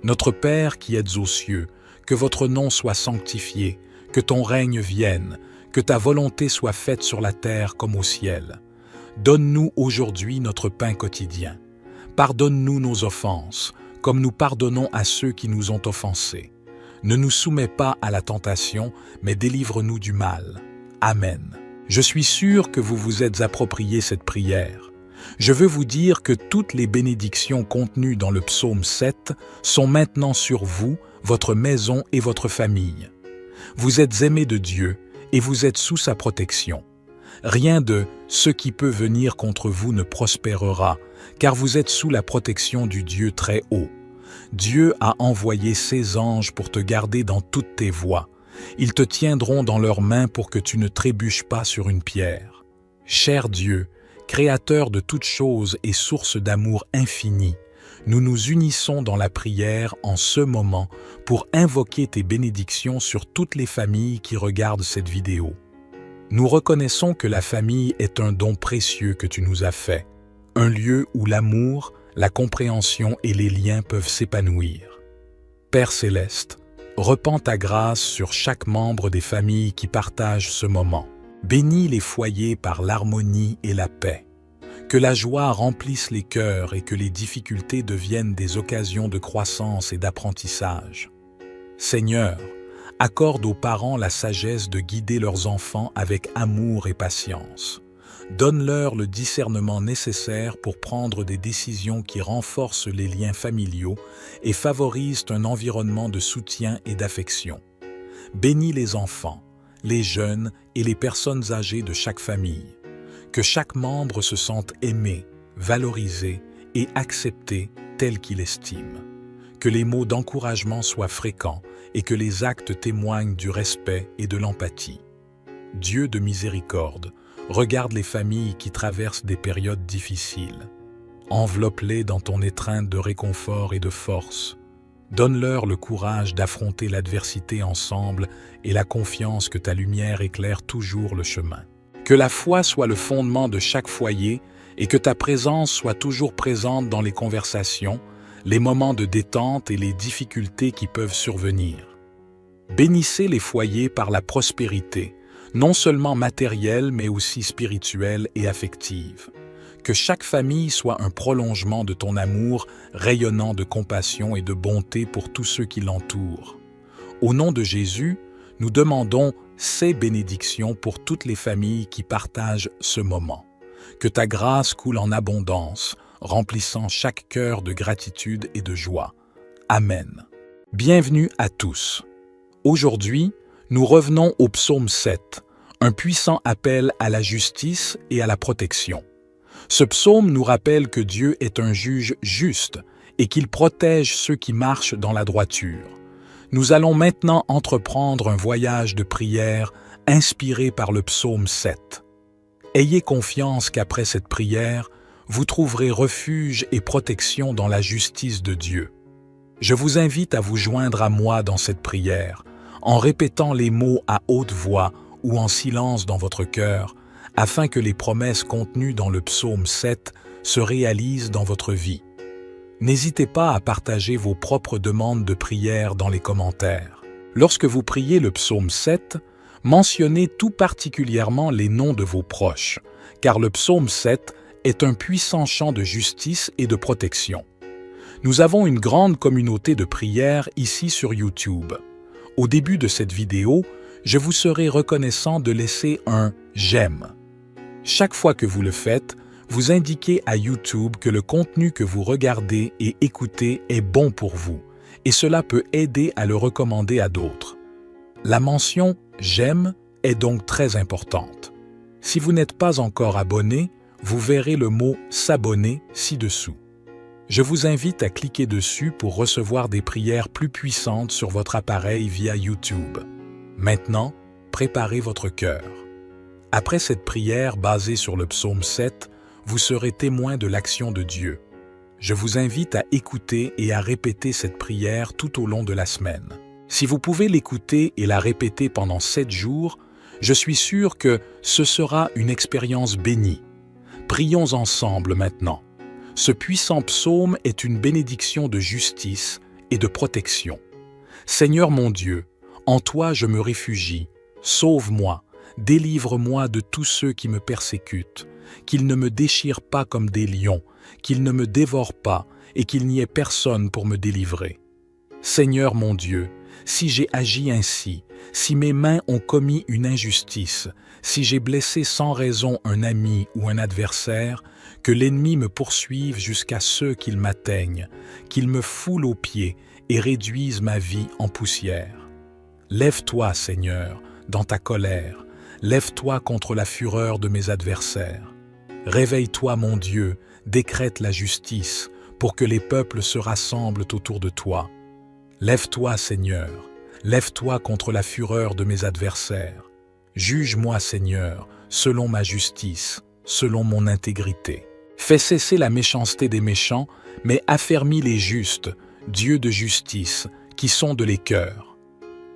Notre Père qui êtes aux cieux, que votre nom soit sanctifié, que ton règne vienne, que ta volonté soit faite sur la terre comme au ciel. Donne-nous aujourd'hui notre pain quotidien. Pardonne-nous nos offenses, comme nous pardonnons à ceux qui nous ont offensés. Ne nous soumets pas à la tentation, mais délivre-nous du mal. Amen. Je suis sûr que vous vous êtes approprié cette prière. Je veux vous dire que toutes les bénédictions contenues dans le psaume 7 sont maintenant sur vous, votre maison et votre famille. Vous êtes aimés de Dieu et vous êtes sous sa protection. Rien de « ce qui peut venir contre vous ne prospérera », car vous êtes sous la protection du Dieu très haut. Dieu a envoyé ses anges pour te garder dans toutes tes voies. Ils te tiendront dans leurs mains pour que tu ne trébuches pas sur une pierre. Cher Dieu, Créateur de toutes choses et source d'amour infini, nous nous unissons dans la prière en ce moment pour invoquer tes bénédictions sur toutes les familles qui regardent cette vidéo. Nous reconnaissons que la famille est un don précieux que tu nous as fait, un lieu où l'amour, la compréhension et les liens peuvent s'épanouir. Père céleste, repends ta grâce sur chaque membre des familles qui partagent ce moment. Bénis les foyers par l'harmonie et la paix. Que la joie remplisse les cœurs et que les difficultés deviennent des occasions de croissance et d'apprentissage. Seigneur, accorde aux parents la sagesse de guider leurs enfants avec amour et patience. Donne-leur le discernement nécessaire pour prendre des décisions qui renforcent les liens familiaux et favorisent un environnement de soutien et d'affection. Bénis les enfants, les jeunes et les personnes âgées de chaque famille. Que chaque membre se sente aimé, valorisé et accepté tel qu'il estime. Que les mots d'encouragement soient fréquents et que les actes témoignent du respect et de l'empathie. Dieu de miséricorde, regarde les familles qui traversent des périodes difficiles. Enveloppe-les dans ton étreinte de réconfort et de force. Donne-leur le courage d'affronter l'adversité ensemble et la confiance que ta lumière éclaire toujours le chemin. Que la foi soit le fondement de chaque foyer et que ta présence soit toujours présente dans les conversations, les moments de détente et les difficultés qui peuvent survenir. Bénissez les foyers par la prospérité, non seulement matérielle mais aussi spirituelle et affective. Que chaque famille soit un prolongement de ton amour, rayonnant de compassion et de bonté pour tous ceux qui l'entourent. Au nom de Jésus, nous demandons ces bénédictions pour toutes les familles qui partagent ce moment. Que ta grâce coule en abondance, remplissant chaque cœur de gratitude et de joie. Amen. Bienvenue à tous. Aujourd'hui, nous revenons au psaume 7, un puissant appel à la justice et à la protection. Ce psaume nous rappelle que Dieu est un juge juste et qu'il protège ceux qui marchent dans la droiture. Nous allons maintenant entreprendre un voyage de prière inspiré par le psaume 7. Ayez confiance qu'après cette prière, vous trouverez refuge et protection dans la justice de Dieu. Je vous invite à vous joindre à moi dans cette prière, en répétant les mots à haute voix ou en silence dans votre cœur, afin que les promesses contenues dans le psaume 7 se réalisent dans votre vie. N'hésitez pas à partager vos propres demandes de prière dans les commentaires. Lorsque vous priez le psaume 7, mentionnez tout particulièrement les noms de vos proches, car le psaume 7 est un puissant chant de justice et de protection. Nous avons une grande communauté de prière ici sur YouTube. Au début de cette vidéo, je vous serai reconnaissant de laisser un « j'aime ». Chaque fois que vous le faites, vous indiquez à YouTube que le contenu que vous regardez et écoutez est bon pour vous, et cela peut aider à le recommander à d'autres. La mention « j'aime » est donc très importante. Si vous n'êtes pas encore abonné, vous verrez le mot « s'abonner » ci-dessous. Je vous invite à cliquer dessus pour recevoir des prières plus puissantes sur votre appareil via YouTube. Maintenant, préparez votre cœur. Après cette prière basée sur le psaume 7, vous serez témoin de l'action de Dieu. Je vous invite à écouter et à répéter cette prière tout au long de la semaine. Si vous pouvez l'écouter et la répéter pendant 7 jours, je suis sûr que ce sera une expérience bénie. Prions ensemble maintenant. Ce puissant psaume est une bénédiction de justice et de protection. Seigneur mon Dieu, en toi je me réfugie. Sauve-moi, délivre-moi de tous ceux qui me persécutent, qu'ils ne me déchirent pas comme des lions, qu'ils ne me dévorent pas et qu'il n'y ait personne pour me délivrer. Seigneur mon Dieu, si j'ai agi ainsi, si mes mains ont commis une injustice, si j'ai blessé sans raison un ami ou un adversaire, que l'ennemi me poursuive jusqu'à ce qu'il m'atteigne, qu'il me foule aux pieds et réduise ma vie en poussière. Lève-toi, Seigneur, dans ta colère, lève-toi contre la fureur de mes adversaires. Réveille-toi, mon Dieu, décrète la justice, pour que les peuples se rassemblent autour de toi. Lève-toi, Seigneur, lève-toi contre la fureur de mes adversaires. Juge-moi, Seigneur, selon ma justice, selon mon intégrité. Fais cesser la méchanceté des méchants, mais affermis les justes, Dieu de justice, qui sonde les cœurs.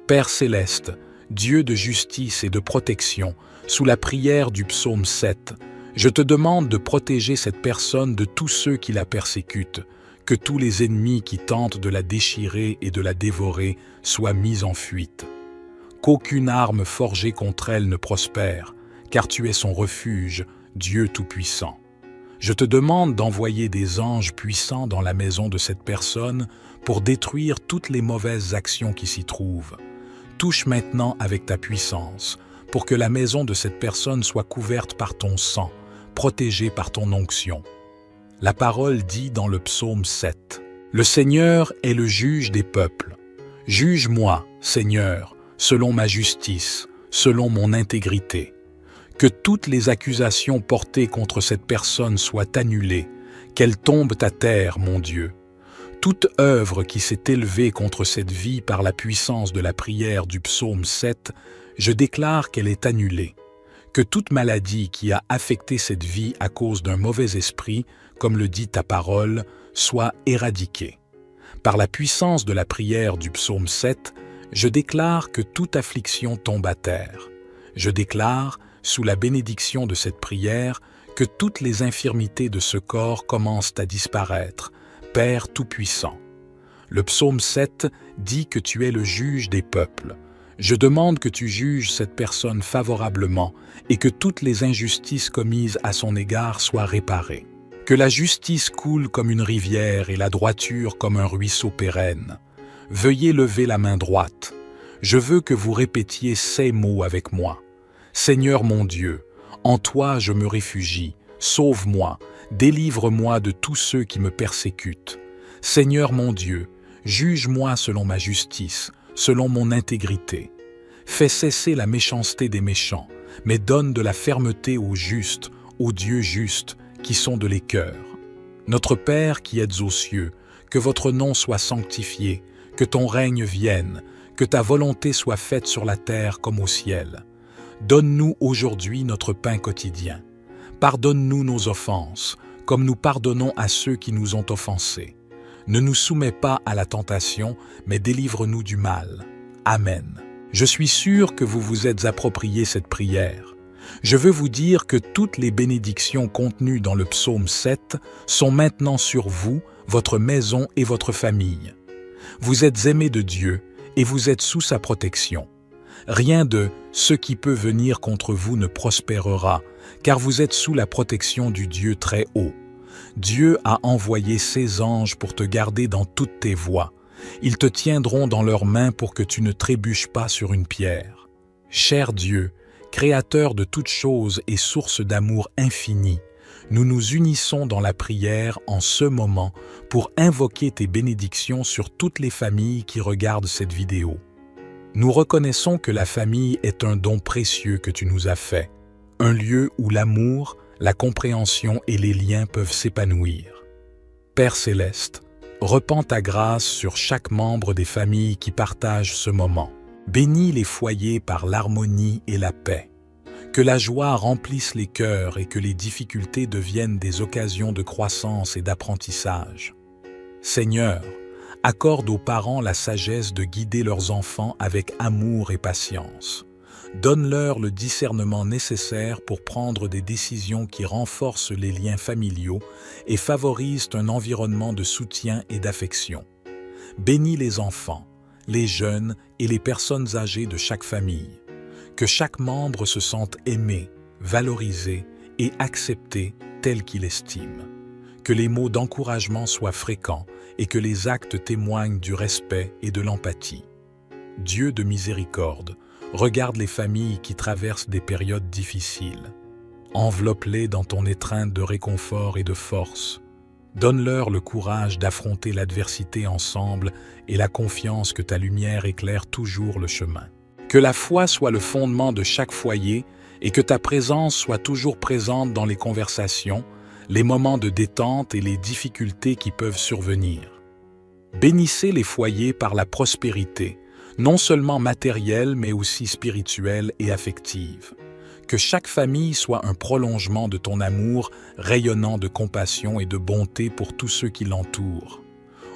Père céleste, Dieu de justice et de protection, sous la prière du psaume 7, je te demande de protéger cette personne de tous ceux qui la persécutent, que tous les ennemis qui tentent de la déchirer et de la dévorer soient mis en fuite. Qu'aucune arme forgée contre elle ne prospère, car tu es son refuge, Dieu Tout-Puissant. Je te demande d'envoyer des anges puissants dans la maison de cette personne pour détruire toutes les mauvaises actions qui s'y trouvent. Touche maintenant avec ta puissance, pour que la maison de cette personne soit couverte par ton sang, protégée par ton onction. La parole dit dans le psaume 7, « Le Seigneur est le juge des peuples. Juge-moi, Seigneur, selon ma justice, selon mon intégrité. Que toutes les accusations portées contre cette personne soient annulées, qu'elles tombent à terre, mon Dieu. Toute œuvre qui s'est élevée contre cette vie par la puissance de la prière du psaume 7, je déclare qu'elle est annulée. Que toute maladie qui a affecté cette vie à cause d'un mauvais esprit, comme le dit ta parole, soit éradiquée. Par la puissance de la prière du psaume 7, je déclare que toute affliction tombe à terre. Je déclare, sous la bénédiction de cette prière, que toutes les infirmités de ce corps commencent à disparaître, Père Tout-Puissant. Le psaume 7 dit que tu es le juge des peuples. Je demande que tu juges cette personne favorablement et que toutes les injustices commises à son égard soient réparées. Que la justice coule comme une rivière et la droiture comme un ruisseau pérenne. Veuillez lever la main droite. Je veux que vous répétiez ces mots avec moi. Seigneur mon Dieu, en toi je me réfugie, sauve-moi, délivre-moi de tous ceux qui me persécutent. Seigneur mon Dieu, juge-moi selon ma justice, selon mon intégrité. Fais cesser la méchanceté des méchants, mais donne de la fermeté aux justes, aux dieux justes, qui sont de les cœurs. Notre Père qui êtes aux cieux, que votre nom soit sanctifié, que ton règne vienne, que ta volonté soit faite sur la terre comme au ciel. Donne-nous aujourd'hui notre pain quotidien. Pardonne-nous nos offenses, comme nous pardonnons à ceux qui nous ont offensés. Ne nous soumets pas à la tentation, mais délivre-nous du mal. Amen. Je suis sûr que vous vous êtes approprié cette prière. Je veux vous dire que toutes les bénédictions contenues dans le psaume 7 sont maintenant sur vous, votre maison et votre famille. Vous êtes aimés de Dieu et vous êtes sous sa protection. Rien de « ce qui peut venir contre vous ne prospérera », car vous êtes sous la protection du Dieu très haut. Dieu a envoyé ses anges pour te garder dans toutes tes voies. Ils te tiendront dans leurs mains pour que tu ne trébuches pas sur une pierre. Cher Dieu, Créateur de toutes choses et source d'amour infini, nous nous unissons dans la prière en ce moment pour invoquer tes bénédictions sur toutes les familles qui regardent cette vidéo. Nous reconnaissons que la famille est un don précieux que tu nous as fait, un lieu où l'amour, la compréhension et les liens peuvent s'épanouir. Père céleste, repends ta grâce sur chaque membre des familles qui partagent ce moment. Bénis les foyers par l'harmonie et la paix. Que la joie remplisse les cœurs et que les difficultés deviennent des occasions de croissance et d'apprentissage. Seigneur, accorde aux parents la sagesse de guider leurs enfants avec amour et patience. Donne-leur le discernement nécessaire pour prendre des décisions qui renforcent les liens familiaux et favorisent un environnement de soutien et d'affection. Bénis les enfants, les jeunes et les personnes âgées de chaque famille. Que chaque membre se sente aimé, valorisé et accepté tel qu'il estime. Que les mots d'encouragement soient fréquents et que les actes témoignent du respect et de l'empathie. Dieu de miséricorde, regarde les familles qui traversent des périodes difficiles. Enveloppe-les dans ton étreinte de réconfort et de force. Donne-leur le courage d'affronter l'adversité ensemble et la confiance que ta lumière éclaire toujours le chemin. Que la foi soit le fondement de chaque foyer et que ta présence soit toujours présente dans les conversations, les moments de détente et les difficultés qui peuvent survenir. Bénissez les foyers par la prospérité, non seulement matérielle mais aussi spirituelle et affective. Que chaque famille soit un prolongement de ton amour, rayonnant de compassion et de bonté pour tous ceux qui l'entourent.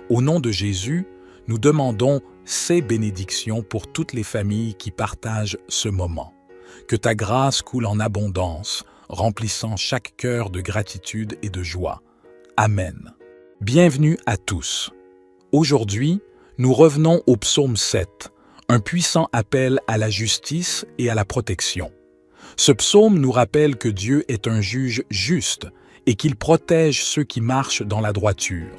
Au nom de Jésus, nous demandons ces bénédictions pour toutes les familles qui partagent ce moment. Que ta grâce coule en abondance, remplissant chaque cœur de gratitude et de joie. Amen. Bienvenue à tous. Aujourd'hui, nous revenons au psaume 7, un puissant appel à la justice et à la protection. Ce psaume nous rappelle que Dieu est un juge juste et qu'il protège ceux qui marchent dans la droiture.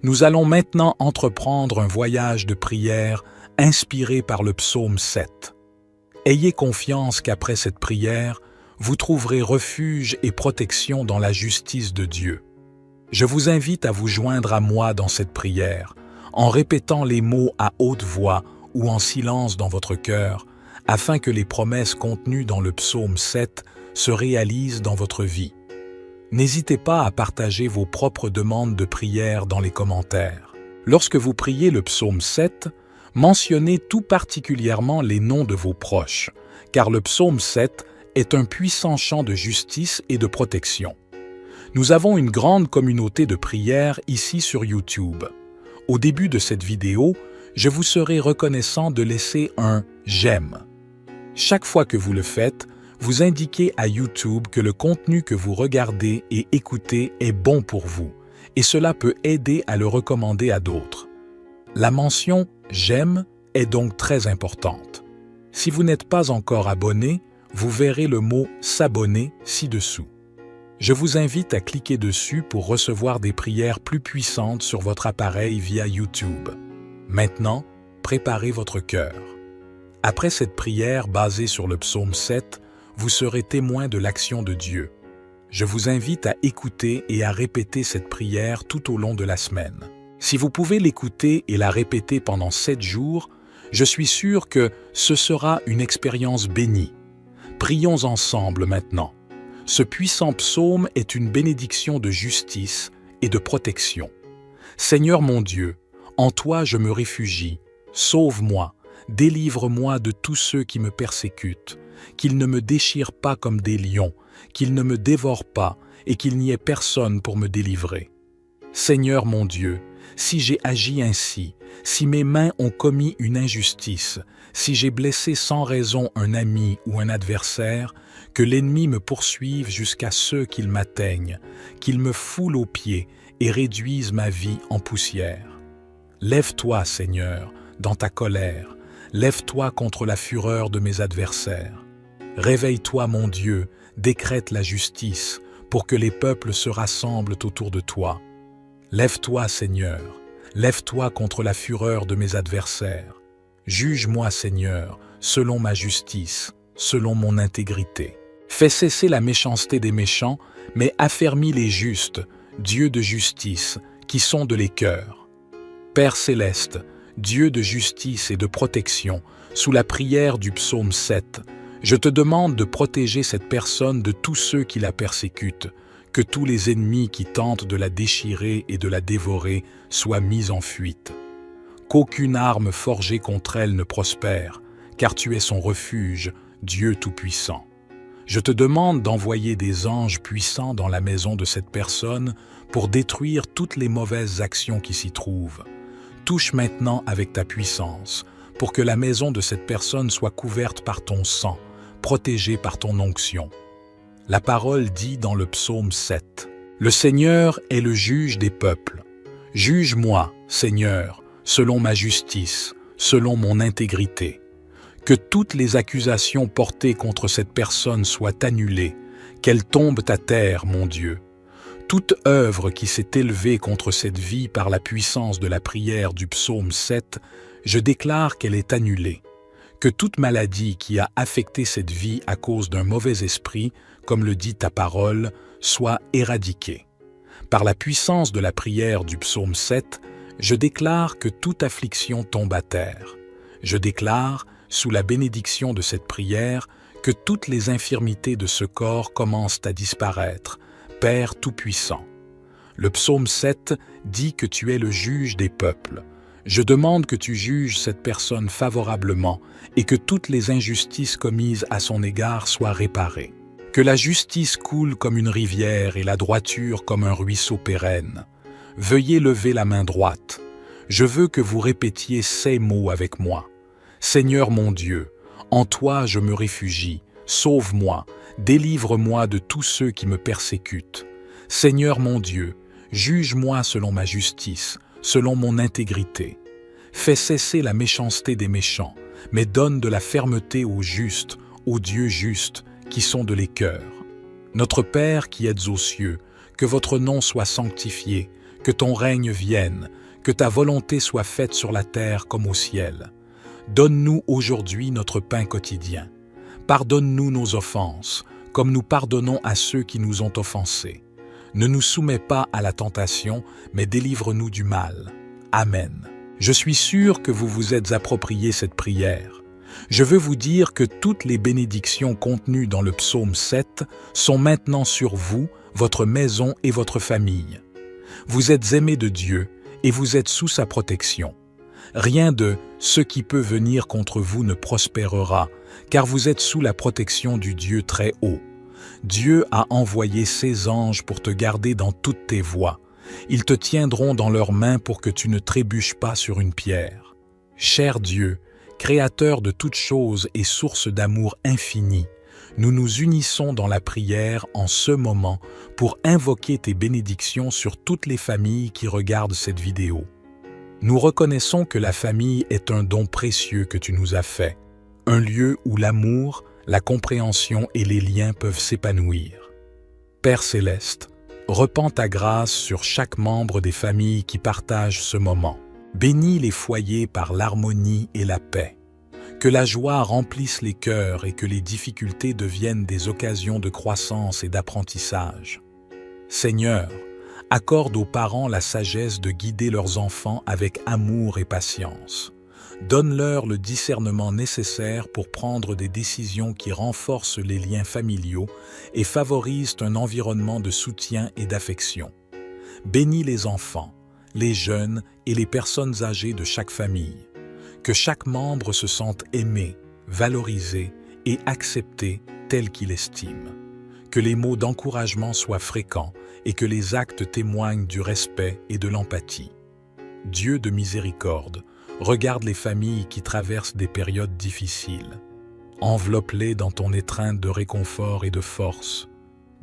Nous allons maintenant entreprendre un voyage de prière inspiré par le psaume 7. Ayez confiance qu'après cette prière, vous trouverez refuge et protection dans la justice de Dieu. Je vous invite à vous joindre à moi dans cette prière, en répétant les mots à haute voix ou en silence dans votre cœur, afin que les promesses contenues dans le psaume 7 se réalisent dans votre vie. N'hésitez pas à partager vos propres demandes de prière dans les commentaires. Lorsque vous priez le psaume 7, mentionnez tout particulièrement les noms de vos proches, car le psaume 7 est un puissant chant de justice et de protection. Nous avons une grande communauté de prière ici sur YouTube. Au début de cette vidéo, je vous serai reconnaissant de laisser un « j'aime ». Chaque fois que vous le faites, vous indiquez à YouTube que le contenu que vous regardez et écoutez est bon pour vous, et cela peut aider à le recommander à d'autres. La mention « j'aime » est donc très importante. Si vous n'êtes pas encore abonné, vous verrez le mot « s'abonner » ci-dessous. Je vous invite à cliquer dessus pour recevoir des prières plus puissantes sur votre appareil via YouTube. Maintenant, préparez votre cœur. Après cette prière basée sur le psaume 7, vous serez témoin de l'action de Dieu. Je vous invite à écouter et à répéter cette prière tout au long de la semaine. Si vous pouvez l'écouter et la répéter pendant 7 jours, je suis sûr que ce sera une expérience bénie. Prions ensemble maintenant. Ce puissant psaume est une bénédiction de justice et de protection. Seigneur mon Dieu, en toi je me réfugie. Sauve-moi, délivre-moi de tous ceux qui me persécutent, qu'ils ne me déchirent pas comme des lions, qu'ils ne me dévorent pas et qu'il n'y ait personne pour me délivrer. Seigneur mon Dieu, si j'ai agi ainsi, si mes mains ont commis une injustice, si j'ai blessé sans raison un ami ou un adversaire, que l'ennemi me poursuive jusqu'à ce qu'il m'atteigne, qu'il me foule aux pieds et réduise ma vie en poussière. Lève-toi, Seigneur, dans ta colère, lève-toi contre la fureur de mes adversaires. Réveille-toi, mon Dieu, décrète la justice, pour que les peuples se rassemblent autour de toi. Lève-toi, Seigneur, lève-toi contre la fureur de mes adversaires. Juge-moi, Seigneur, selon ma justice, selon mon intégrité. Fais cesser la méchanceté des méchants, mais affermis les justes, Dieu de justice, qui sonde les cœurs. Père céleste, Dieu de justice et de protection, sous la prière du psaume 7, je te demande de protéger cette personne de tous ceux qui la persécutent, que tous les ennemis qui tentent de la déchirer et de la dévorer soient mis en fuite. Qu'aucune arme forgée contre elle ne prospère, car tu es son refuge, Dieu Tout-Puissant. Je te demande d'envoyer des anges puissants dans la maison de cette personne pour détruire toutes les mauvaises actions qui s'y trouvent. Touche maintenant avec ta puissance, pour que la maison de cette personne soit couverte par ton sang, protégée par ton onction. La parole dit dans le psaume 7, « Le Seigneur est le juge des peuples. Juge-moi, Seigneur, selon ma justice, selon mon intégrité. Que toutes les accusations portées contre cette personne soient annulées, qu'elles tombent à terre, mon Dieu. Toute œuvre qui s'est élevée contre cette vie par la puissance de la prière du psaume 7, je déclare qu'elle est annulée. Que toute maladie qui a affecté cette vie à cause d'un mauvais esprit, comme le dit ta parole, soit éradiquée. Par la puissance de la prière du psaume 7, je déclare que toute affliction tombe à terre. Je déclare, sous la bénédiction de cette prière, que toutes les infirmités de ce corps commencent à disparaître, Père Tout-Puissant. Le psaume 7 dit que tu es le juge des peuples. Je demande que tu juges cette personne favorablement et que toutes les injustices commises à son égard soient réparées. Que la justice coule comme une rivière et la droiture comme un ruisseau pérenne. Veuillez lever la main droite. Je veux que vous répétiez ces mots avec moi. Seigneur mon Dieu, en toi je me réfugie, sauve-moi, délivre-moi de tous ceux qui me persécutent. Seigneur mon Dieu, juge-moi selon ma justice, selon mon intégrité. Fais cesser la méchanceté des méchants, mais donne de la fermeté aux justes, aux dieux justes, qui sont de les cœurs. Notre Père qui êtes aux cieux, que votre nom soit sanctifié, que ton règne vienne, que ta volonté soit faite sur la terre comme au ciel. Donne-nous aujourd'hui notre pain quotidien. Pardonne-nous nos offenses, comme nous pardonnons à ceux qui nous ont offensés. Ne nous soumets pas à la tentation, mais délivre-nous du mal. Amen. Je suis sûr que vous vous êtes approprié cette prière. Je veux vous dire que toutes les bénédictions contenues dans le psaume 7 sont maintenant sur vous, votre maison et votre famille. Vous êtes aimés de Dieu et vous êtes sous sa protection. Rien de « ce qui peut venir contre vous ne prospérera », car vous êtes sous la protection du Dieu très haut. Dieu a envoyé ses anges pour te garder dans toutes tes voies. Ils te tiendront dans leurs mains pour que tu ne trébuches pas sur une pierre. Cher Dieu, Créateur de toutes choses et source d'amour infini, nous nous unissons dans la prière en ce moment pour invoquer tes bénédictions sur toutes les familles qui regardent cette vidéo. Nous reconnaissons que la famille est un don précieux que tu nous as fait, un lieu où l'amour, la compréhension et les liens peuvent s'épanouir. Père Céleste, repends ta grâce sur chaque membre des familles qui partagent ce moment. Bénis les foyers par l'harmonie et la paix. Que la joie remplisse les cœurs et que les difficultés deviennent des occasions de croissance et d'apprentissage. Seigneur, accorde aux parents la sagesse de guider leurs enfants avec amour et patience. Donne-leur le discernement nécessaire pour prendre des décisions qui renforcent les liens familiaux et favorisent un environnement de soutien et d'affection. Bénis les enfants, les jeunes et les personnes âgées de chaque famille. Que chaque membre se sente aimé, valorisé et accepté tel qu'il estime. Que les mots d'encouragement soient fréquents et que les actes témoignent du respect et de l'empathie. Dieu de miséricorde, regarde les familles qui traversent des périodes difficiles. Enveloppe-les dans ton étreinte de réconfort et de force.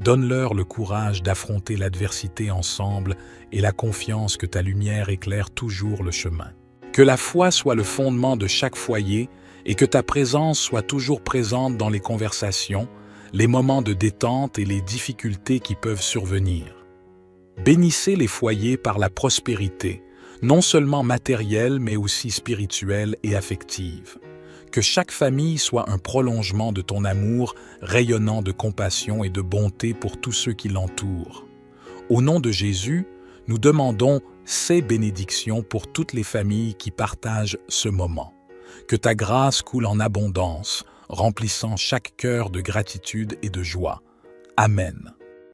Donne-leur le courage d'affronter l'adversité ensemble et la confiance que ta lumière éclaire toujours le chemin. Que la foi soit le fondement de chaque foyer et que ta présence soit toujours présente dans les conversations, les moments de détente et les difficultés qui peuvent survenir. Bénissez les foyers par la prospérité, non seulement matérielle mais aussi spirituelle et affective. Que chaque famille soit un prolongement de ton amour, rayonnant de compassion et de bonté pour tous ceux qui l'entourent. Au nom de Jésus, nous demandons ces bénédictions pour toutes les familles qui partagent ce moment. Que ta grâce coule en abondance, remplissant chaque cœur de gratitude et de joie. Amen.